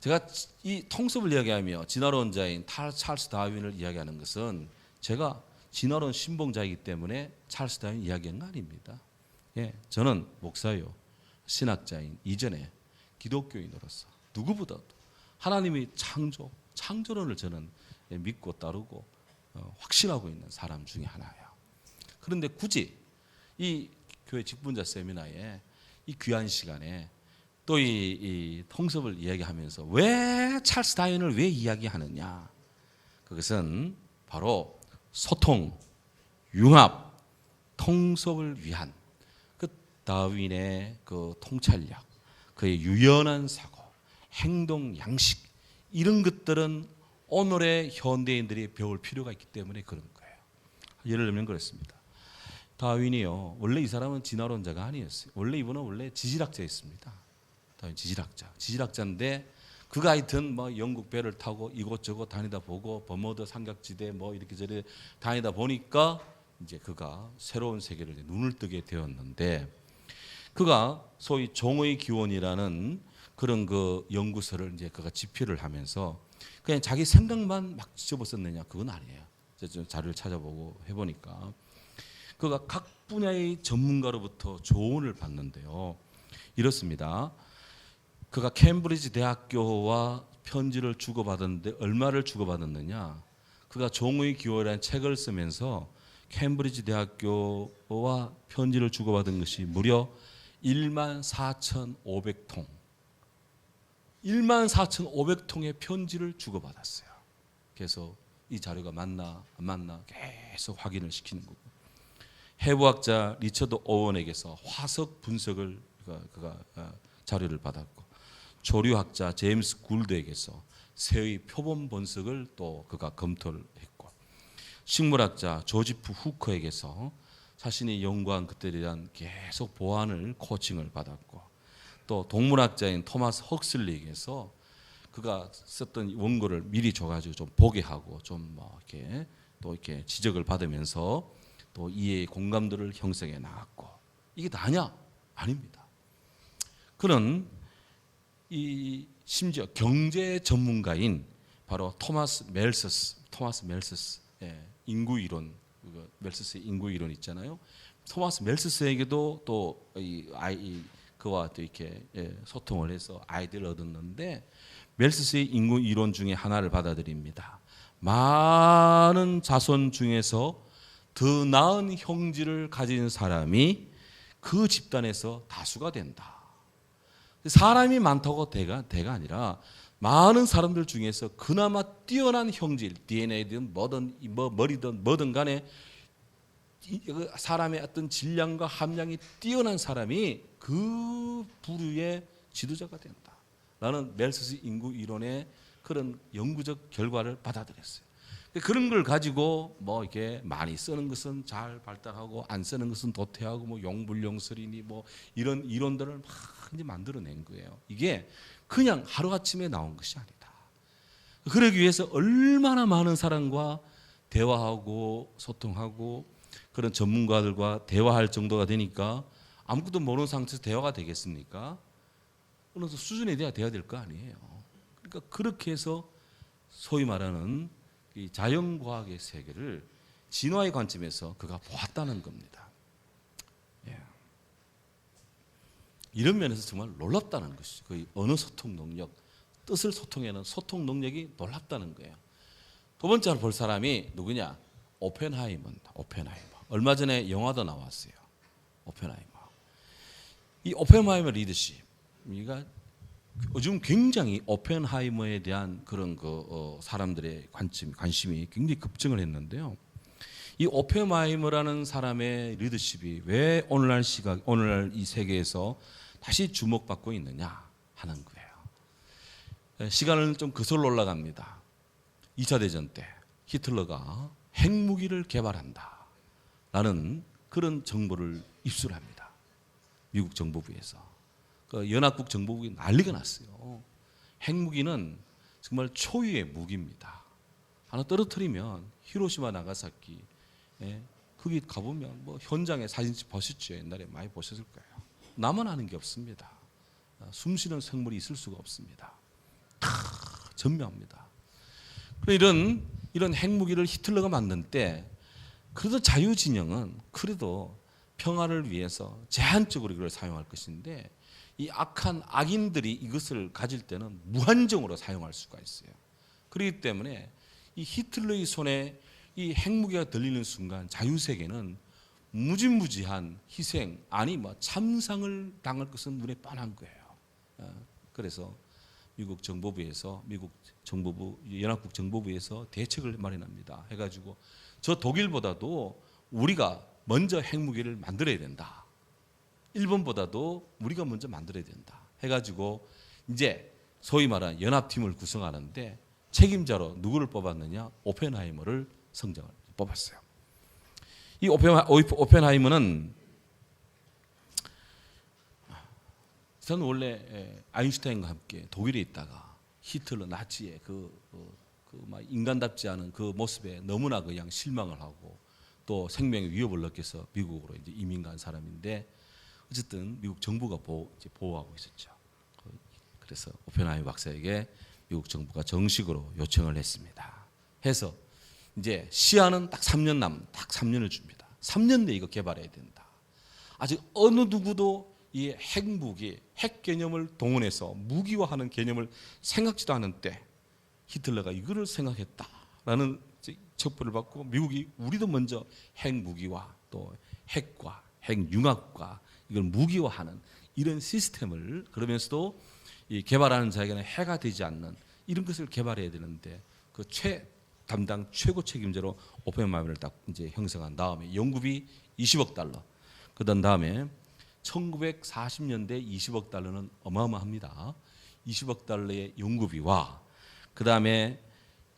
제가 이 통섭을 이야기하며 진화론자인 찰스 다윈을 이야기하는 것은 제가 진화론 신봉자이기 때문에 찰스 다윈 이야기한 거 아닙니다. 예, 저는 목사요, 신학자인 이전에 기독교인으로서 누구보다도 하나님의 창조론을 저는 믿고 따르고 확신하고 있는 사람 중에 하나예요. 그런데 굳이 이 교회 직분자 세미나에 이 귀한 시간에 또 이 통섭을 이야기하면서 왜 찰스 다윈을 왜 이야기하느냐? 그것은 바로 소통, 융합, 통섭을 위한 그 다윈의 그 통찰력, 그의 유연한 사고, 행동 양식 이런 것들은 오늘의 현대인들이 배울 필요가 있기 때문에 그런 거예요. 예를 들면 그렇습니다. 다윈이요, 원래 이 사람은 진화론자가 아니었어요. 이분은 원래 지질학자였습니다. 다윈 지질학자인데 그가 하여튼 뭐 영국 배를 타고 이곳저곳 다니다 보고 버머드 삼각지대 뭐 이렇게 저렇게 다니다 보니까 이제 그가 새로운 세계를 눈을 뜨게 되었는데, 그가 소위 종의 기원이라는 그런 그 연구서를 이제 그가 집필을 하면서 그냥 자기 생각만 막 집어썼느냐, 그건 아니에요. 자료를 찾아보고 해보니까 그가 각 분야의 전문가로부터 조언을 받는데요. 이렇습니다. 그가 캠브리지 대학교와 편지를 주고받았는데 얼마를 주고받았느냐? 그가 종의 기호라는 책을 쓰면서 캠브리지 대학교와 편지를 주고받은 것이 무려 14,500통. 14,500통의 편지를 주고받았어요. 그래서 이 자료가 맞나 안 맞나 계속 확인을 시키는 거고, 해부학자 리처드 오원에게서 화석 분석을 그가 자료를 받았고, 조류학자 제임스 굴드에게서 새의 표본 분석을 또 그가 검토를 했고, 식물학자 조지프 후커에게서 자신이 연구한 것들에 대한 계속 보완을 코칭을 받았고, 또 동물학자인 토마스 헉슬리에게서 그가 썼던 원고를 미리 줘가지고 좀 보게 하고 좀 뭐 이렇게 또 이렇게 지적을 받으면서 또 이해의 공감들을 형성해 나갔고, 이게 다냐? 아닙니다. 그는 이 심지어 경제 전문가인 바로 토마스 멜서스 인구 이론, 멜서스의 인구 이론 있잖아요. 토마스 멜서스에게도 또 그와 또 이렇게 소통을 해서 아이디어를 얻었는데, 멜서스의 인구 이론 중에 하나를 받아들입니다. 많은 자손 중에서 더 나은 형질을 가진 사람이 그 집단에서 다수가 된다. 사람이 많다고 대가 아니라 많은 사람들 중에서 그나마 뛰어난 형질, DNA든 뭐든 머리든 뭐든 간에 사람의 어떤 질량과 함량이 뛰어난 사람이 그 부류의 지도자가 된다. 라는 멜서스 인구 이론의 그런 영구적 결과를 받아들였어요. 그런 걸 가지고 뭐 이렇게 많이 쓰는 것은 잘 발달하고 안 쓰는 것은 도태하고 뭐 용불용설이니 뭐 이런 이론들을 막 이제 만들어낸 거예요. 이게 그냥 하루아침에 나온 것이 아니다. 그러기 위해서 얼마나 많은 사람과 대화하고 소통하고 그런 전문가들과 대화할 정도가 되니까 아무것도 모르는 상태에서 대화가 되겠습니까? 어느 수준에 돼야 될 거 아니에요. 그러니까 그렇게 해서 소위 말하는 이 자연과학의 세계를 진화의 관점에서 그가 보았다는 겁니다. 예. 이런 면에서 정말 놀랍다는 것이죠. 그 언어 소통 능력, 뜻을 소통하는 소통 능력이 놀랍다는 거예요. 두 번째로 볼 사람이 누구냐? 오펜하이머입니다. 오펜하이머. 얼마 전에 영화도 나왔어요. 오펜하이머. 이 오펜하이머 리더십. 그러니까 요즘 굉장히 오펜하이머에 대한 그런 사람들의 관심이 굉장히 급증을 했는데요. 이 오펜하이머라는 사람의 리더십이 왜 오늘날 이 세계에서 다시 주목받고 있느냐 하는 거예요. 시간을 좀 거슬러 올라갑니다. 2차 대전 때 히틀러가 핵무기를 개발한다라는 그런 정보를 입수합니다. 미국 정보부에서. 그 연합국 정보국이 난리가 났어요. 핵무기는 정말 초유의 무기입니다. 하나 떨어뜨리면 히로시마 나가사키, 거기 가보면 뭐 현장에 사진집 보셨죠? 옛날에 많이 보셨을 거예요. 나만 아는 게 없습니다. 숨쉬는 생물이 있을 수가 없습니다. 다 전무합니다. 이런 핵무기를 히틀러가 만든 때 그래도 자유진영은 그래도 평화를 위해서 제한적으로 이걸 사용할 것인데 이 악한 악인들이 이것을 가질 때는 무한정으로 사용할 수가 있어요. 그렇기 때문에 이 히틀러의 손에 이 핵무기가 들리는 순간 자유세계는 무지무지한 희생 아니 참상을 당할 것은 눈에 뻔한 거예요. 그래서 미국 정보부에서 연합국 정보부에서 대책을 마련합니다. 해가지고 저 독일보다도 우리가 먼저 핵무기를 만들어야 된다. 일본보다도 우리가 먼저 만들어야 된다. 해가지고 이제 소위 말하는 연합팀을 구성하는데 책임자로 누구를 뽑았느냐? 오펜하이머를 성장을 뽑았어요. 이 오펜하이머는 저는 원래 아인슈타인과 함께 독일에 있다가 히틀러 나치의 막 인간답지 않은 그 모습에 너무나 그냥 실망을 하고 또 생명의 위협을 느껴서 미국으로 이제 이민 간 사람인데 어쨌든 미국 정부가 보호하고 있었죠. 그래서 오펜하이머 박사에게 미국 정부가 정식으로 요청을 했습니다. 해서 이제 시한은 딱 3년을 줍니다. 3년 내에 이거 개발해야 된다. 아직 어느 누구도 이 핵무기, 핵 개념을 동원해서 무기화하는 개념을 생각지도 않은 때 히틀러가 이거를 생각했다라는 첩보를 받고 미국이 우리도 먼저 핵무기와 또 핵과 핵융합과 이걸 무기화하는 이런 시스템을 그러면서도 이 개발하는 자에게는 해가 되지 않는 이런 것을 개발해야 되는데 그 담당 최고 책임자로 오펜하이머를 딱 이제 형성한 다음에 연구비 20억 달러. 그다음 다음에 1940년대 20억 달러는 어마어마합니다. 20억 달러의 연구비와 그다음에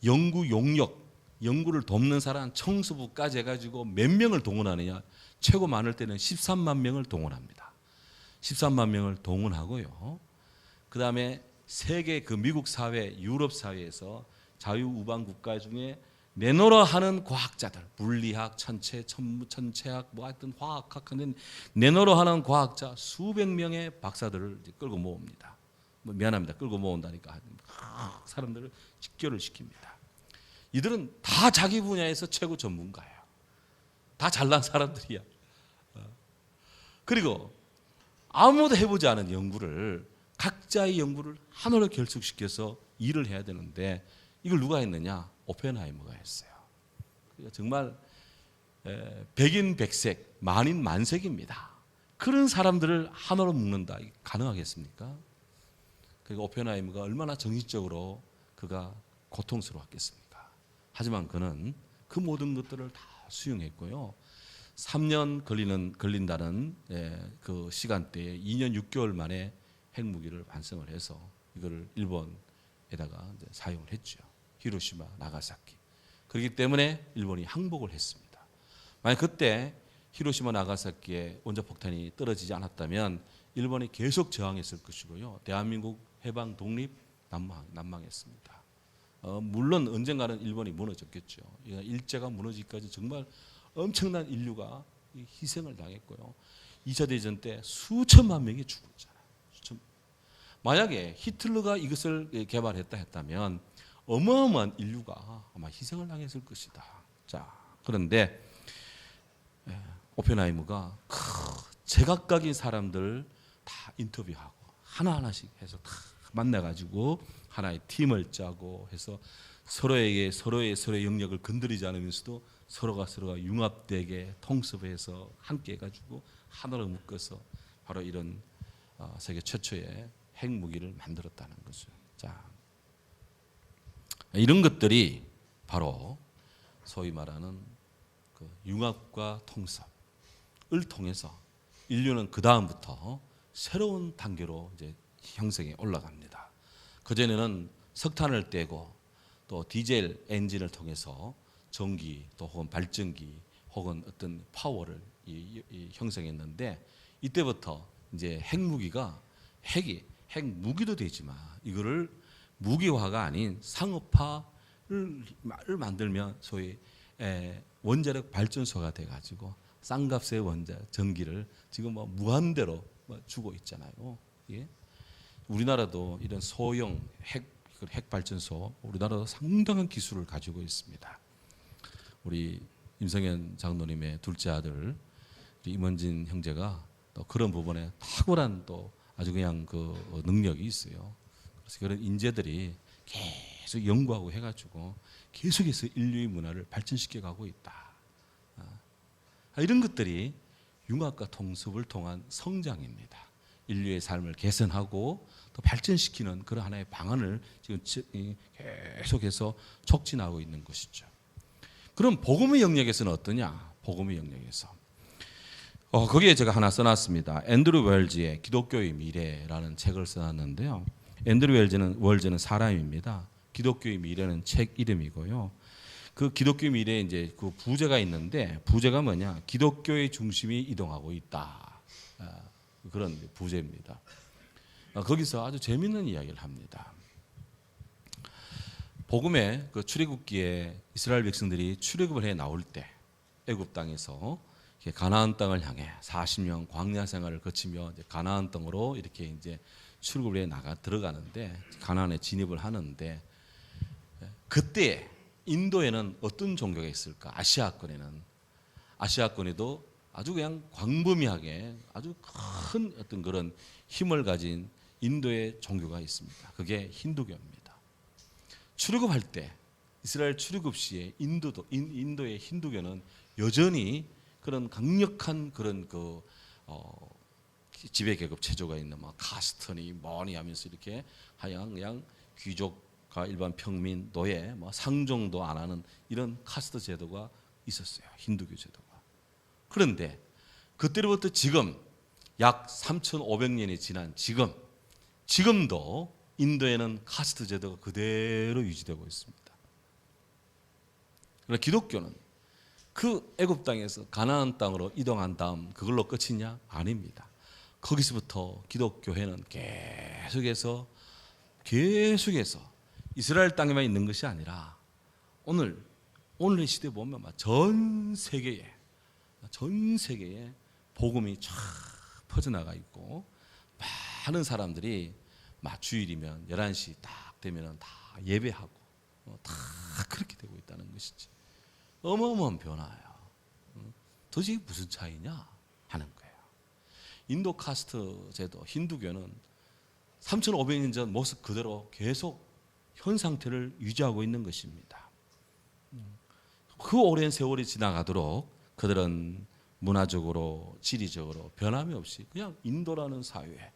연구 용역, 연구를 돕는 사람 청소부까지 해가지고 몇 명을 동원하느냐? 최고 많을 때는 13만 명을 동원합니다. 13만 명을 동원하고요. 그다음에 세계 그 미국 사회, 유럽 사회에서 자유우방 국가 중에 내노라 하는 과학자들, 물리학, 천체학, 뭐 하여튼 화학학 하는 내노라 하는 과학자 수백 명의 박사들을 끌고 모읍니다. 미안합니다. 끌고 모은다니까 사람들을 직결을 시킵니다. 이들은 다 자기 분야에서 최고 전문가예요. 다 잘난 사람들이야. 그리고 아무도 해보지 않은 연구를 각자의 연구를 하나로 결속시켜서 일을 해야 되는데 이걸 누가 했느냐? 오펜하이머가 했어요. 그러니까 정말 백인 백색, 만인 만색입니다. 그런 사람들을 하나로 묶는다. 이게 가능하겠습니까? 그러니까 오펜하이머가 얼마나 정신적으로 그가 고통스러웠겠습니까? 하지만 그는 그 모든 것들을 다 수용했고요. 3년 걸린다는 그 시간대에 2년 6개월 만에 핵무기를 완성을 해서 이거를 일본에다가 이제 사용을 했죠. 히로시마, 나가사키. 그렇기 때문에 일본이 항복을 했습니다. 만약 그때 히로시마, 나가사키에 원자폭탄이 떨어지지 않았다면 일본이 계속 저항했을 것이고요. 대한민국 해방 독립 난망했습니다. 물론 언젠가는 일본이 무너졌겠죠. 일제가 무너지기까지 정말 엄청난 인류가 희생을 당했고요. 2차 대전 때 수천만 명이 죽었잖아요. 만약에 히틀러가 이것을 개발했다 했다면 어마어마한 인류가 아마 희생을 당했을 것이다. 자, 그런데 오펜하이머가 제각각인 사람들 다 인터뷰하고 하나하나씩 해서 다 만나가지고 하나의 팀을 짜고 해서 서로의 영역을 건드리지 않으면서도 서로가 융합되게 통섭해서 함께 해가지고 하나로 묶어서 바로 이런 세계 최초의 핵무기를 만들었다는 거죠. 자, 이런 것들이 바로 소위 말하는 그 융합과 통섭을 통해서 인류는 그 다음부터 새로운 단계로 이제 형성에 올라갑니다. 그 전에는 석탄을 떼고 또 디젤 엔진을 통해서 전기 또 혹은 발전기 혹은 어떤 파워를 형성했는데 이때부터 이제 핵무기도 되지만 이거를 무기화가 아닌 상업화를 만들면 소위 원자력 발전소가 돼가지고 싼값의 전기를 지금 무한대로 주고 있잖아요. 예? 우리나라도 이런 소형 핵 핵발전소, 우리나라도 상당한 기술을 가지고 있습니다. 우리 임성현 장로님의 둘째 아들 임원진 형제가 또 그런 부분에 탁월한 또 아주 그냥 그 능력이 있어요. 그래서 그런 인재들이 계속 연구하고 해가지고 계속해서 인류의 문화를 발전시켜 가고 있다. 이런 것들이 융합과 통습을 통한 성장입니다. 인류의 삶을 개선하고 또 발전시키는 그런 하나의 방안을 지금 계속해서 촉진하고 있는 것이죠. 그럼 복음의 영역에서는 어떠냐? 복음의 영역에서 거기에 제가 하나 써놨습니다. 앤드루 웰즈의 기독교의 미래라는 책을 써놨는데요. 앤드루 웰즈는 사람입니다. 기독교의 미래는 책 이름이고요. 그 기독교의 미래에 이제 그 부제가 있는데 부제가 뭐냐? 기독교의 중심이 이동하고 있다. 그런 부제입니다. 거기서 아주 재미있는 이야기를 합니다. 복음의 그 출애굽기에 이스라엘 백성들이 출애굽을 해 나올 때 애굽 땅에서 가나안 땅을 향해 40년 광야 생활을 거치며 이제 가나안 땅으로 이렇게 이제 출애굽을 해 들어가는데 가나안에 진입을 하는데 그때 인도에는 어떤 종교가 있을까? 아시아권에도 아주 그냥 광범위하게 아주 큰 어떤 그런 힘을 가진 인도의 종교가 있습니다. 그게 힌두교입니다. 출애굽할 때 이스라엘 출애굽 시에 인도의 힌두교는 여전히 그런 강력한 그런 지배 계급 체조가 있는 막 카스트니 뭐니 하면서 이렇게 하양 그냥 귀족과 일반 평민 노예 뭐 상종도 안 하는 이런 카스트 제도가 있었어요. 힌두교 제도가. 그런데 그때로부터 지금 약 3,500년이 지난 지금도 인도에는 카스트 제도가 그대로 유지되고 있습니다. 그러나 기독교는 그 애굽 땅에서 가나안 땅으로 이동한 다음 그걸로 끝이냐? 아닙니다. 거기서부터 기독교회는 계속해서 이스라엘 땅에만 있는 것이 아니라 오늘의 시대에 보면 전 세계에 복음이 쫙 퍼져나가 있고 많은 사람들이 주일이면 11시 딱 되면 다 예배하고 다 그렇게 되고 있다는 것이지. 어마어마한 변화예요. 도대체 무슨 차이냐 하는 거예요. 인도 카스트 제도, 힌두교는 3,500년 전 모습 그대로 계속 현 상태를 유지하고 있는 것입니다. 그 오랜 세월이 지나가도록 그들은 문화적으로, 지리적으로 변함이 없이 그냥 인도라는 사회.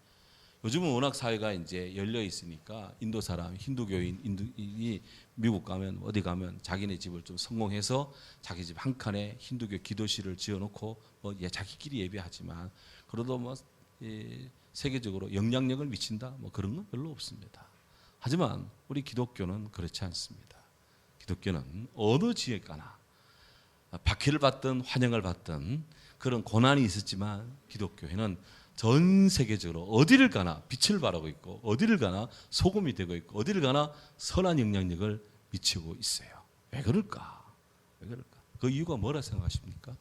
요즘은 워낙 사회가 이제 열려 있으니까 인도 사람, 힌두교인이 미국 가면 어디 가면 자기네 집을 좀 성공해서 자기 집 한 칸에 힌두교 기도실을 지어놓고 자기끼리 예배하지만 그래도 세계적으로 영향력을 미친다 그런 건 별로 없습니다. 하지만 우리 기독교는 그렇지 않습니다. 기독교는 어느 지에 가나 박해를 받든 환영을 받든 그런 고난이 있었지만 기독교회는 전 세계적으로 어디를 가나 빛을 발하고 있고 어디를 가나 소금이 되고 있고 어디를 가나 선한 영향력을 미치고 있어요. 왜 그럴까? 그 이유가 뭐라 생각하십니까?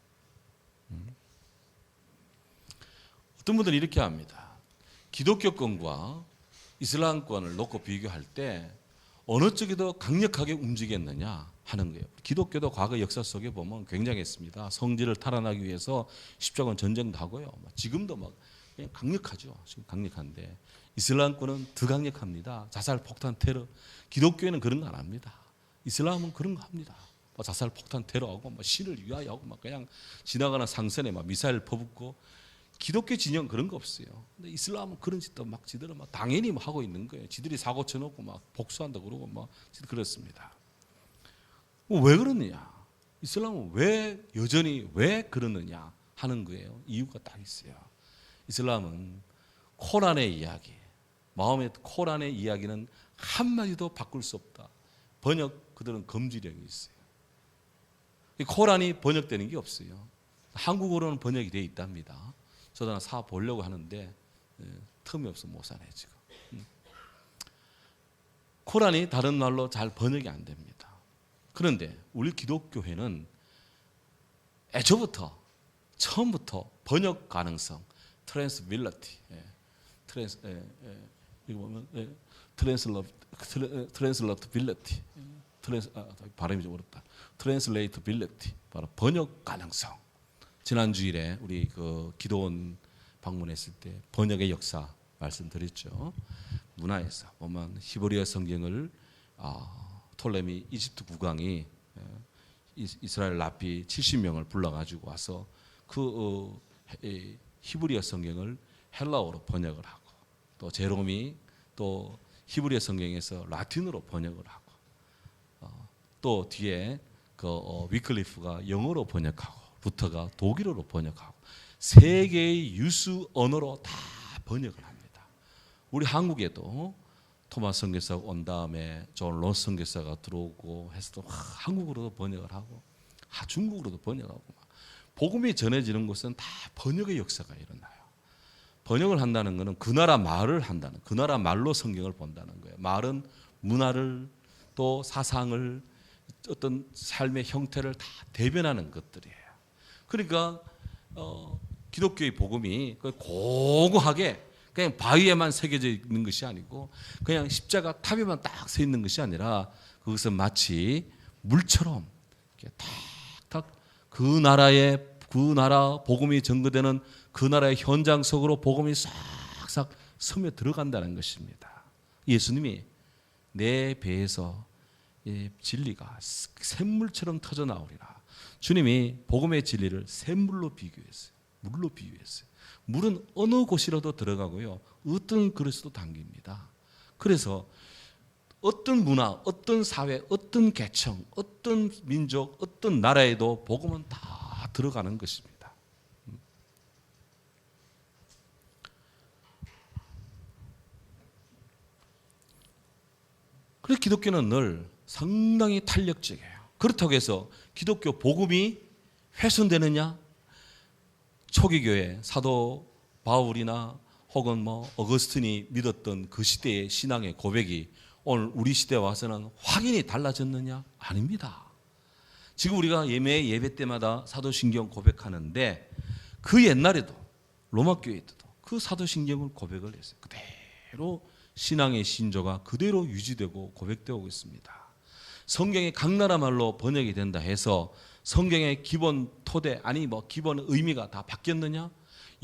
어떤 분들은 이렇게 합니다. 기독교권과 이슬람권을 놓고 비교할 때 어느 쪽이 더 강력하게 움직였느냐 하는 거예요. 기독교도 과거 역사 속에 보면 굉장했습니다. 성지를 탈환하기 위해서 십자군 전쟁도 하고요. 지금도 그냥 강력하죠. 지금 강력한데 이슬람권은 더 강력합니다. 자살, 폭탄, 테러. 기독교에는 그런 거 안 합니다. 이슬람은 그런 거 합니다. 자살, 폭탄, 테러하고 신을 위하여하고 그냥 지나가는 상선에 미사일 퍼붓고 기독교 진영 그런 거 없어요. 근데 이슬람은 그런 짓도 지들은 당연히 하고 있는 거예요. 지들이 사고 쳐놓고 복수한다 그러고 그렇습니다. 왜 그러느냐? 이슬람은 여전히 왜 그러느냐 하는 거예요. 이유가 딱 있어요. 이슬람은 코란의 이야기, 마음의 코란의 이야기는 한마디도 바꿀 수 없다. 그들은 금지령이 있어요. 코란이 번역되는 게 없어요. 한국어로는 번역이 되어 있답니다. 저도 하나 사 보려고 하는데 틈이 없어 못 사네 지금. 코란이 다른 말로 잘 번역이 안 됩니다. 그런데 우리 기독교회는 처음부터 번역 가능성, 트랜스빌리티, 이거 보면 트랜슬레이터빌리티, 발음이 좀 어렵다. 트랜슬레이터빌리티, 바로 번역 가능성. 지난 주일에 우리 그 기도원 방문했을 때 번역의 역사 말씀드렸죠. 문화에서 보면 히브리어 성경을 톨레미 이집트 국왕이 이스라엘 랍비 70명을 불러가지고 와서 그 히브리어 성경을 헬라어로 번역을 하고, 또 제롬이 또 히브리어 성경에서 라틴어로 번역을 하고, 또 뒤에 그 위클리프가 영어로 번역하고, 루터가 독일어로 번역하고, 세계의 유수 언어로 다 번역을 합니다. 우리 한국에도 토마스 선교사가 온 다음에 존 로스 선교사가 들어오고 해서 한국어로도 번역을 하고, 중국어로도 번역하고, 복음이 전해지는 곳은 다 번역의 역사가 일어나요. 번역을 한다는 것은 그 나라 말을 한다는, 그 나라 말로 성경을 본다는 거예요. 말은 문화를, 또 사상을, 어떤 삶의 형태를 다 대변하는 것들이에요. 그러니까 기독교의 복음이 고고하게 그냥 바위에만 새겨져 있는 것이 아니고, 그냥 십자가 탑에만 딱 서 있는 것이 아니라, 그것은 마치 물처럼 탁탁 그 나라 복음이 전거되는 그 나라의 현장 속으로 복음이 싹싹 스며 들어간다는 것입니다. 예수님이 내 배에서 진리가 샘물처럼 터져 나오리라. 주님이 복음의 진리를 샘물로 비교했어요. 물로 비유했어요. 물은 어느 곳이라도 들어가고요, 어떤 그릇에도 담깁니다. 그래서 어떤 문화, 어떤 사회, 어떤 계층, 어떤 민족, 어떤 나라에도 복음은 다 들어가는 것입니다. 그래서 기독교는 늘 상당히 탄력적이에요. 그렇다고 해서 기독교 복음이 훼손되느냐? 초기 교회 사도 바울이나 혹은 어거스틴이 믿었던 그 시대의 신앙의 고백이 오늘 우리 시대에 와서는 확연히 달라졌느냐? 아닙니다. 지금 우리가 예배 때마다 사도신경 고백하는데, 그 옛날에도 로마 교회에도 그 사도신경을 고백을 했어요. 그대로 신앙의 신조가 그대로 유지되고 고백되고 있습니다. 성경이 각 나라 말로 번역이 된다 해서 성경의 기본 토대, 아니 기본 의미가 다 바뀌었느냐?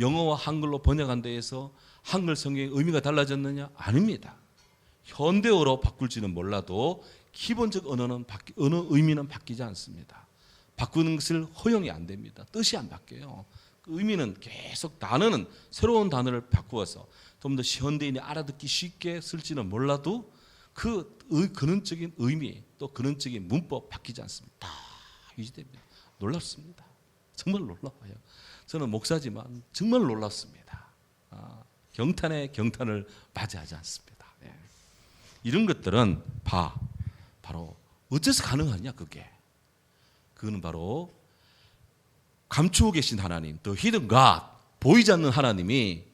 영어와 한글로 번역한다 해서 한글 성경의 의미가 달라졌느냐? 아닙니다. 현대어로 바꿀지는 몰라도 기본적 언어는 언어 의미는 바뀌지 않습니다. 바꾸는 것을 허용이 안 됩니다. 뜻이 안 바뀌어요. 그 의미는 계속, 단어는 새로운 단어를 바꾸어서 좀 더 현대인이 알아듣기 쉽게 쓸지는 몰라도 그 근원적인 의미, 또 근원적인 문법 바뀌지 않습니다. 다 유지됩니다. 놀랍습니다. 정말 놀라워요. 저는 목사지만 정말 놀랍습니다. 경탄에 경탄을 맞이하지 않습니다. 이런 것들은 바로 어째서 가능하냐? 그거는 바로 감추고 계신 하나님, The Hidden God, 보이지 않는 하나님이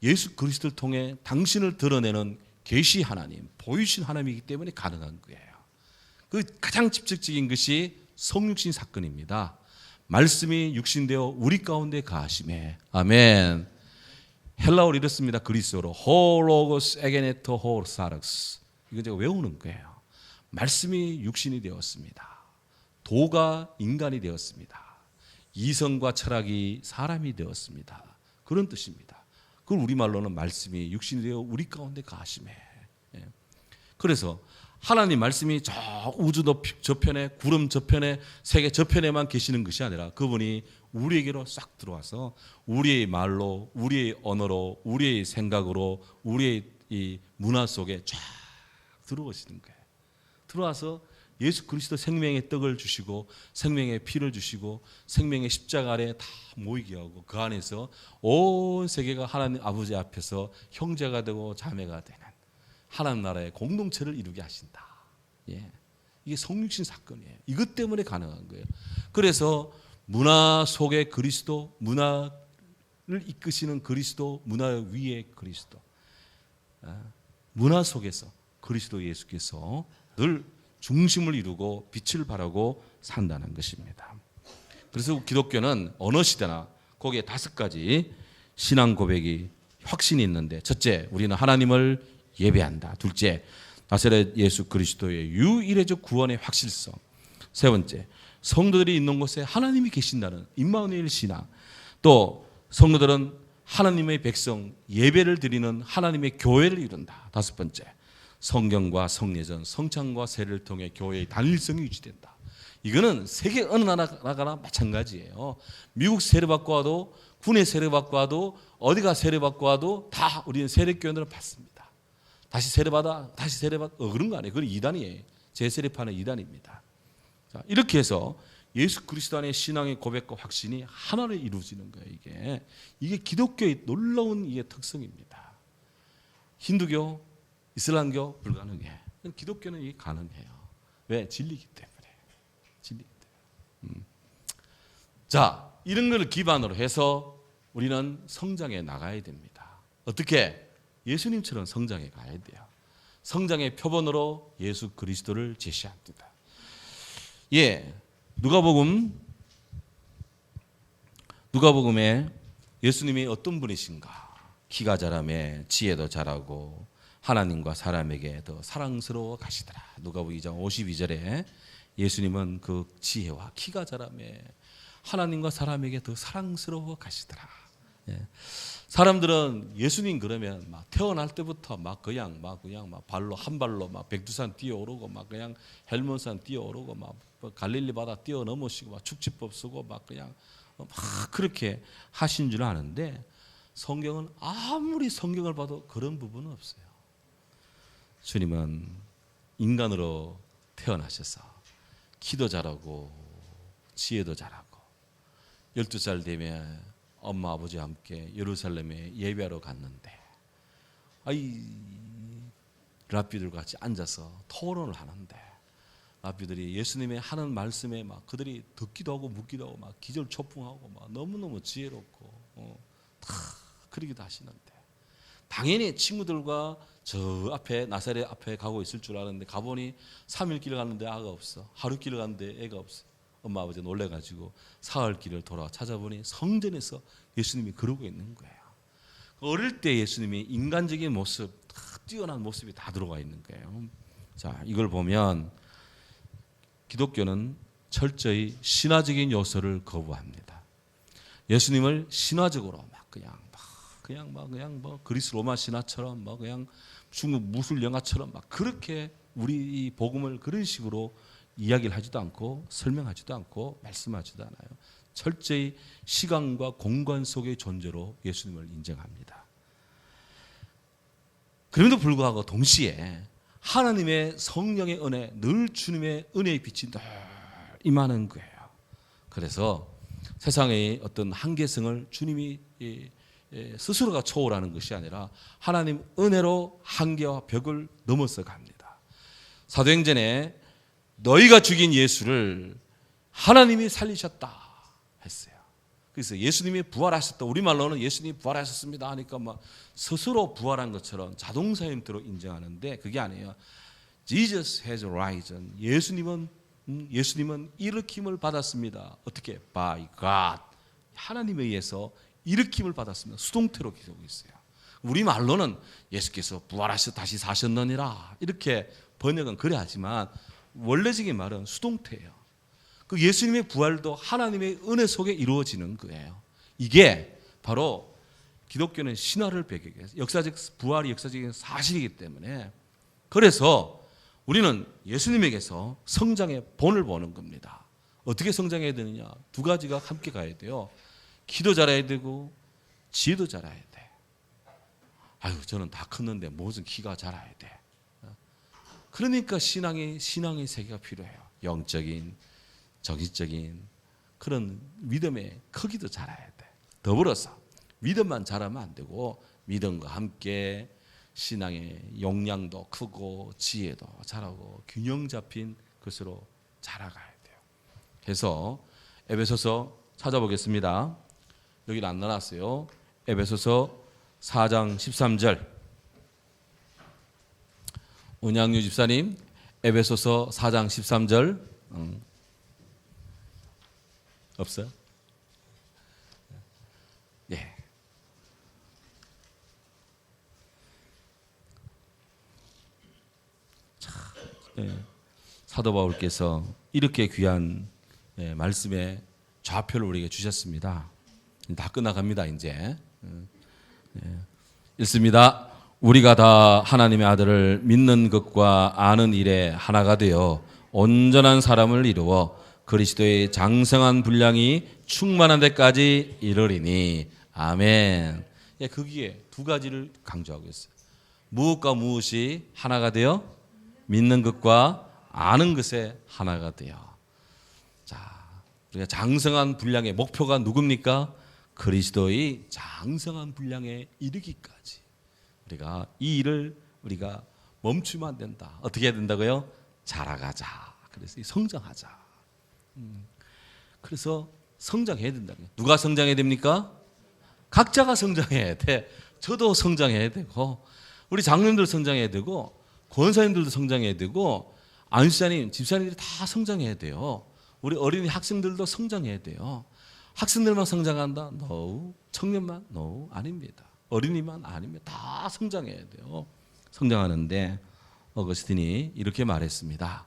예수 그리스도를 통해 당신을 드러내는 계시 하나님, 보이신 하나님이기 때문에 가능한 거예요. 그 가장 직접적인 것이 성육신 사건입니다. 말씀이 육신되어 우리 가운데 가심에, 아멘. 헬라어로 이렇습니다. 그리스어로 호로고스 에게네토 호르사르스. 이거 제가 외우는 거예요. 말씀이 육신이 되었습니다. 도가 인간이 되었습니다. 이성과 철학이 사람이 되었습니다. 그런 뜻입니다. 그걸 우리말로는 말씀이 육신이 되어 우리 가운데 가심해. 그래서 하나님 말씀이 저 우주 저편에, 구름 저편에, 세계 저편에만 계시는 것이 아니라 그분이 우리에게로 싹 들어와서 우리의 말로, 우리의 언어로, 우리의 생각으로, 우리의 이 문화 속에 쫙 들어오시는 거예요. 들어와서 예수 그리스도 생명의 떡을 주시고, 생명의 피를 주시고, 생명의 십자가 아래 다 모이게 하고, 그 안에서 온 세계가 하나님 아버지 앞에서 형제가 되고 자매가 되는 하나님 나라의 공동체를 이루게 하신다. 이게 성육신 사건이에요. 이것 때문에 가능한 거예요. 그래서 문화 속의 그리스도, 문화를 이끄시는 그리스도, 문화 위의 그리스도, 문화 속에서 그리스도 예수께서 늘 중심을 이루고 빛을 발하고 산다는 것입니다. 그래서 기독교는 어느 시대나 거기에 5가지 신앙 고백이 확신이 있는데, 첫째, 우리는 하나님을 예배한다. 둘째, 나사렛 예수 그리스도의 유일해적 구원의 확실성. 세 번째, 성도들이 있는 곳에 하나님이 계신다는 임마누엘 신앙. 또 성도들은 하나님의 백성, 예배를 드리는 하나님의 교회를 이룬다. 다섯 번째, 성경과 성례전, 성찬과 세례를 통해 교회의 단일성이 유지된다. 이거는 세계 어느 나라가나 마찬가지예요. 미국 세례받고 와도, 군의 세례받고 와도, 어디가 세례받고 와도 다 우리는 세례교회를 받습니다. 다시 세례받아, 다시 세례받아. 그런 거 아니에요. 그건 이단이에요. 재세례파는 이단입니다. 자, 이렇게 해서 예수 그리스도 안의 신앙의 고백과 확신이 하나로 이루어지는 거예요. 이게 기독교의 놀라운 이게 특성입니다. 힌두교, 이슬람교 불가능해. 기독교는 이게 가능해요. 왜? 진리이기 때문에. 진리이기 때문에. 자, 이런 걸 기반으로 해서 우리는 성장해 나가야 됩니다. 어떻게? 예수님처럼 성장해 가야 돼요. 성장의 표본으로 예수 그리스도를 제시합니다. 누가복음에 예수님이 어떤 분이신가? 키가 자라매 지혜도 자라고 하나님과 사람에게 더 사랑스러워 가시더라. 누가복음 2장 52절에 예수님은 그 지혜와 키가 자라매 하나님과 사람에게 더 사랑스러워 가시더라. 사람들은 예수님 그러면 막 태어날 때부터 막 그냥 발로 한 발로 막 백두산 뛰어오르고 막 그냥 헬몬산 뛰어오르고 막 갈릴리 바다 뛰어넘으시고 막 축지법 쓰고 막 그냥 막 그렇게 하신 줄 아는데 성경은 아무리 성경을 봐도 그런 부분은 없어요. 주님은 인간으로 태어나셔서 키도 자라고 지혜도 자라고 12살 되면 엄마 아버지와 함께 예루살렘에 예배하러 갔는데 랍비들과 같이 앉아서 토론을 하는데 랍비들이 예수님의 하는 말씀에 막 그들이 듣기도 하고 묻기도 하고 막 기절초풍하고 막 너무너무 지혜롭고 다 그러기도 하시는데 당연히 친구들과 저 앞에 나사렛 앞에 가고 있을 줄 알았는데 가보니 3일 길을 갔는데 아가 없어. 하루 길을 갔는데 애가 없어. 엄마 아버지 놀래가지고 사흘 길을 돌아 찾아보니 성전에서 예수님이 그러고 있는 거예요. 어릴 때 예수님이 인간적인 모습, 뛰어난 모습이 다 들어가 있는 거예요. 자, 이걸 보면 기독교는 철저히 신화적인 요소를 거부합니다. 예수님을 신화적으로 그냥 그리스 로마 신화처럼 그냥 중국 무술 영화처럼 그렇게 우리 복음을 그런 식으로 이야기를 하지도 않고 설명하지도 않고 말씀하지도 않아요. 철저히 시간과 공간 속의 존재로 예수님을 인정합니다. 그럼에도 불구하고 동시에 하나님의 성령의 은혜, 늘 주님의 은혜의 빛이 늘 임하는 거예요. 그래서 세상의 어떤 한계성을 주님이 스스로가 초월하는 것이 아니라 하나님 은혜로 한계와 벽을 넘어서 갑니다. 사도행전에 너희가 죽인 예수를 하나님이 살리셨다 했어요. 그래서 예수님이 부활하셨다. 우리말로는 예수님이 부활하셨습니다 하니까 막 스스로 부활한 것처럼 자동사 형태로 인정하는데 그게 아니에요. Jesus has risen. 예수님은 일으킴을 받았습니다. 어떻게? By God. 하나님에 의해서 일으킴을 받았습니다. 수동태로 기록하고 있어요. 우리말로는 예수께서 부활하셔 다시 사셨느니라 이렇게 번역은 그래 하지만 원래적인 말은 수동태예요. 그 예수님의 부활도 하나님의 은혜 속에 이루어지는 거예요. 이게 바로 기독교는 신화를 배경해서 부활이 역사적인 사실이기 때문에 그래서 우리는 예수님에게서 성장의 본을 보는 겁니다. 어떻게 성장해야 되느냐? 두 가지가 함께 가야 돼요. 키도 자라야 되고 지혜도 자라야 돼. 저는 다 컸는데 무슨 키가 자라야 돼. 그러니까 신앙의 세계가 필요해요. 영적인, 정신적인 그런 믿음의 크기도 자라야 돼. 더불어서 믿음만 자라면 안 되고 믿음과 함께 신앙의 용량도 크고 지혜도 자라고 균형 잡힌 것으로 자라가야 돼요. 그래서 에베소서 찾아보겠습니다. 여기는 안 나눴어요. 에베소서 4장 13절. 운양유 집사님, 에베소서 4장 13절. 없어요? 예. 사도 바울께서 이렇게 귀한 말씀의 좌표를 우리에게 주셨습니다. 다 끝나갑니다. 이제 읽습니다. 우리가 다 하나님의 아들을 믿는 것과 아는 일에 하나가 되어 온전한 사람을 이루어 그리스도의 장성한 분량이 충만한 데까지 이르리니. 아멘. 거기에 두 가지를 강조하고 있어요. 무엇과 무엇이 하나가 되어? 믿는 것과 아는 것에 하나가 되어. 자, 우리가 장성한 분량의 목표가 누굽니까? 그리스도의 장성한 분량에 이르기까지 우리가 이 일을 우리가 멈추면 안 된다. 어떻게 해야 된다고요? 자라가자. 그래서 성장하자. 그래서 성장해야 된다. 누가 성장해야 됩니까? 각자가 성장해야 돼. 저도 성장해야 되고, 우리 장로님들 성장해야 되고, 권사님들도 성장해야 되고, 안수자님, 집사님들이 다 성장해야 돼요. 우리 어린이 학생들도 성장해야 돼요. 학생들만 성장한다? No. 청년만? No. 아닙니다. 어린이만? 아닙니다. 다 성장해야 돼요. 성장하는데 어거스틴이 이렇게 말했습니다.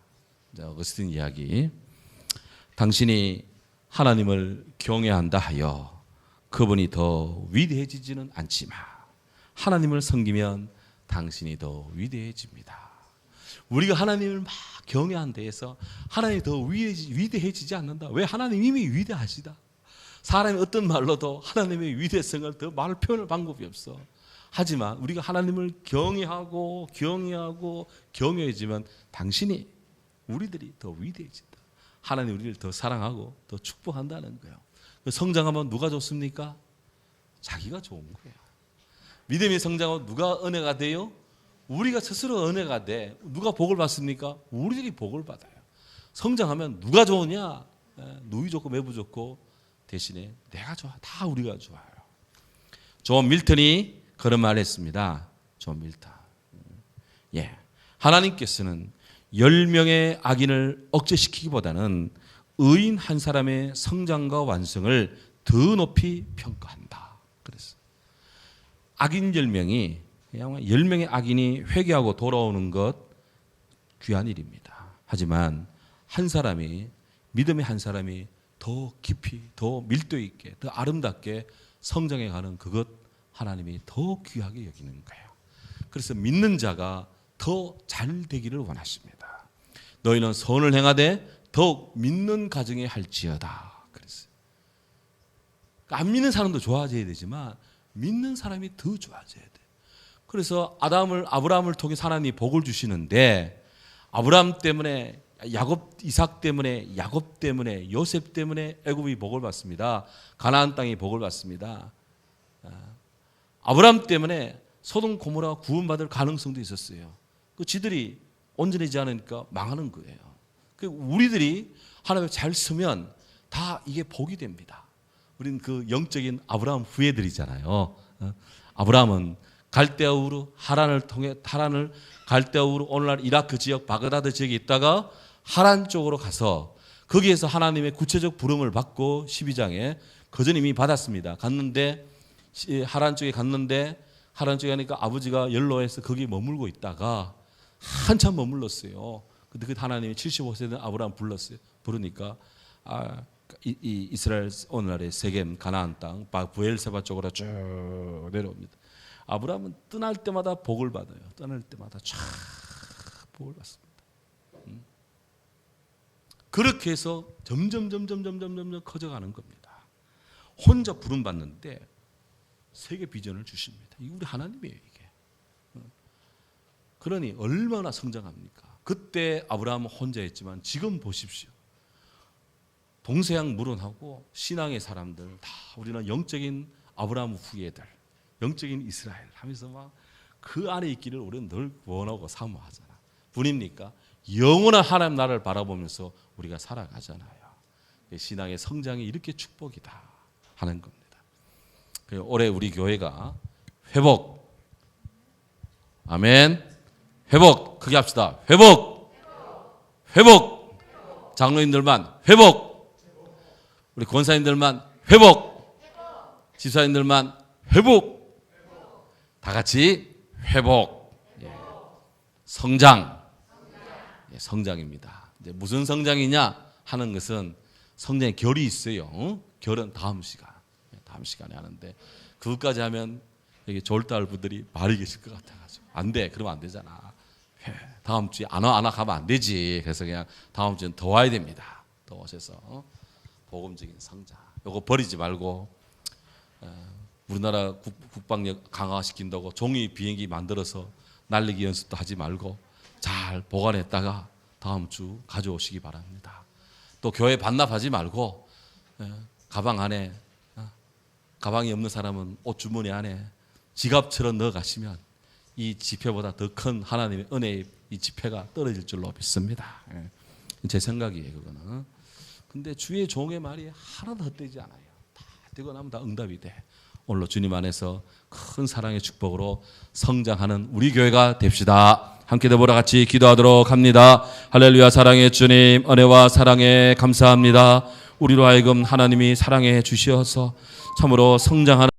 어거스틴 이야기. 당신이 하나님을 경외한다 하여 그분이 더 위대해지지는 않지만 하나님을 섬기면 당신이 더 위대해집니다. 우리가 하나님을 막 경외한 데에서 하나님이 더 위대해지지 않는다. 왜? 하나님 이미 위대하시다. 사람이 어떤 말로도 하나님의 위대성을 더 말 표현할 방법이 없어. 하지만 우리가 하나님을 경외하고 경외해지면 당신이 우리들이 더 위대해진다. 하나님 우리를 더 사랑하고 더 축복한다는 거예요. 성장하면 누가 좋습니까? 자기가 좋은 거야. 믿음이 성장하면 누가 은혜가 돼요? 우리가 스스로 은혜가 돼. 누가 복을 받습니까? 우리들이 복을 받아요. 성장하면 누가 좋으냐? 누이 좋고 매부 좋고 대신에 내가 좋아. 다 우리가 좋아요. 존 밀턴이 그런 말을 했습니다. 존 밀턴. 하나님께서는 10명의 악인을 억제시키기보다는 의인 한 사람의 성장과 완성을 더 높이 평가한다. 그래서 악인 10명이 10명의 악인이 회개하고 돌아오는 것 귀한 일입니다. 하지만 한 사람이 믿음의 한 사람이 더 깊이 더 밀도 있게 더 아름답게 성장해 가는 그것 하나님이 더 귀하게 여기는 거예요. 그래서 믿는 자가 더 잘 되기를 원하십니다. 너희는 선을 행하되 더욱 믿는 가정에 할지어다. 그랬어요. 안 믿는 사람도 좋아져야 되지만 믿는 사람이 더 좋아져야 돼. 그래서 아브라함을 통해 하나님이 복을 주시는데 아브라함 때문에 이삭 때문에 야곱 때문에 요셉 때문에 애굽이 복을 받습니다. 가나안 땅이 복을 받습니다. 아브라함 때문에 소돔 고모라가 구원받을 가능성도 있었어요. 그 지들이 온전하지 않으니까 망하는 거예요. 우리들이 하나님을 잘 쓰면 다 이게 복이 됩니다. 우리는 그 영적인 아브라함 후예들이잖아요. 아브라함은 갈대아우르 하란을 갈대아우르 오늘날 이라크 지역 바그다드 지역에 있다가 하란 쪽으로 가서 거기에서 하나님의 구체적 부름을 받고 12장에 거전 이미 받았습니다. 갔는데 하란 쪽에 가니까 아버지가 연로해서 거기 머물고 있다가 한참 머물렀어요. 근데 그 하나님이 75세 된 아브라함 부르니까 이스라엘 오늘날의 세겜 가나안 땅 부엘세바 쪽으로 쭉 내려옵니다. 아브라함은 떠날 때마다 복을 받아요. 떠날 때마다 쫙 복을 받습니다. 그렇게 해서 점점 커져가는 겁니다. 혼자 부름 받는데 세계 비전을 주십니다. 이게 우리 하나님이에요, 이게. 그러니 얼마나 성장합니까? 그때 아브라함은 혼자였지만 지금 보십시오. 동서양 물론하고 신앙의 사람들 다 우리는 영적인 아브라함 후예들, 영적인 이스라엘 하면서 막 그 안에 있기를 우리는 늘 원하고 사모하잖아. 분입니까? 영원한 하나님 나라를 바라보면서 우리가 살아가잖아요. 신앙의 성장이 이렇게 축복이다 하는 겁니다. 올해 우리 교회가 회복, 아멘, 회복, 크게 합시다. 회복. 장로님들만 회복. 우리 권사님들만 회복. 지사님들만 회복. 다 같이 회복. 성장. 성장입니다. 이제 무슨 성장이냐 하는 것은 성장의 결이 있어요. 결은 다음 시간에 하는데 그것까지 하면 여기 졸달부들이 말이 계실 것 같아가지고 안 돼. 그러면 안 되잖아. 다음 주에 안 가면 안 되지. 그래서 그냥 다음 주엔 더 와야 됩니다. 더 오셔서 복음적인 성장. 요거 버리지 말고 우리나라 국방력 강화시킨다고 종이 비행기 만들어서 날리기 연습도 하지 말고 잘 보관했다가 다음 주 가져오시기 바랍니다. 또 교회 반납하지 말고 가방 안에 가방이 없는 사람은 옷 주머니 안에 지갑처럼 넣어 가시면 이 지폐보다 더 큰 하나님의 은혜의 이 지폐가 떨어질 줄로 믿습니다. 제 생각이에요, 그거는. 근데 주의 종의 말이 하나도 헛되지 않아요. 다 되고 나면 다 응답이 돼. 오늘로 주님 안에서 큰 사랑의 축복으로 성장하는 우리 교회가 됩시다. 함께 더불어 같이 기도하도록 합니다. 할렐루야. 사랑의 주님, 은혜와 사랑에 감사합니다. 우리로 하여금 하나님이 사랑해 주시어서 참으로 성장하는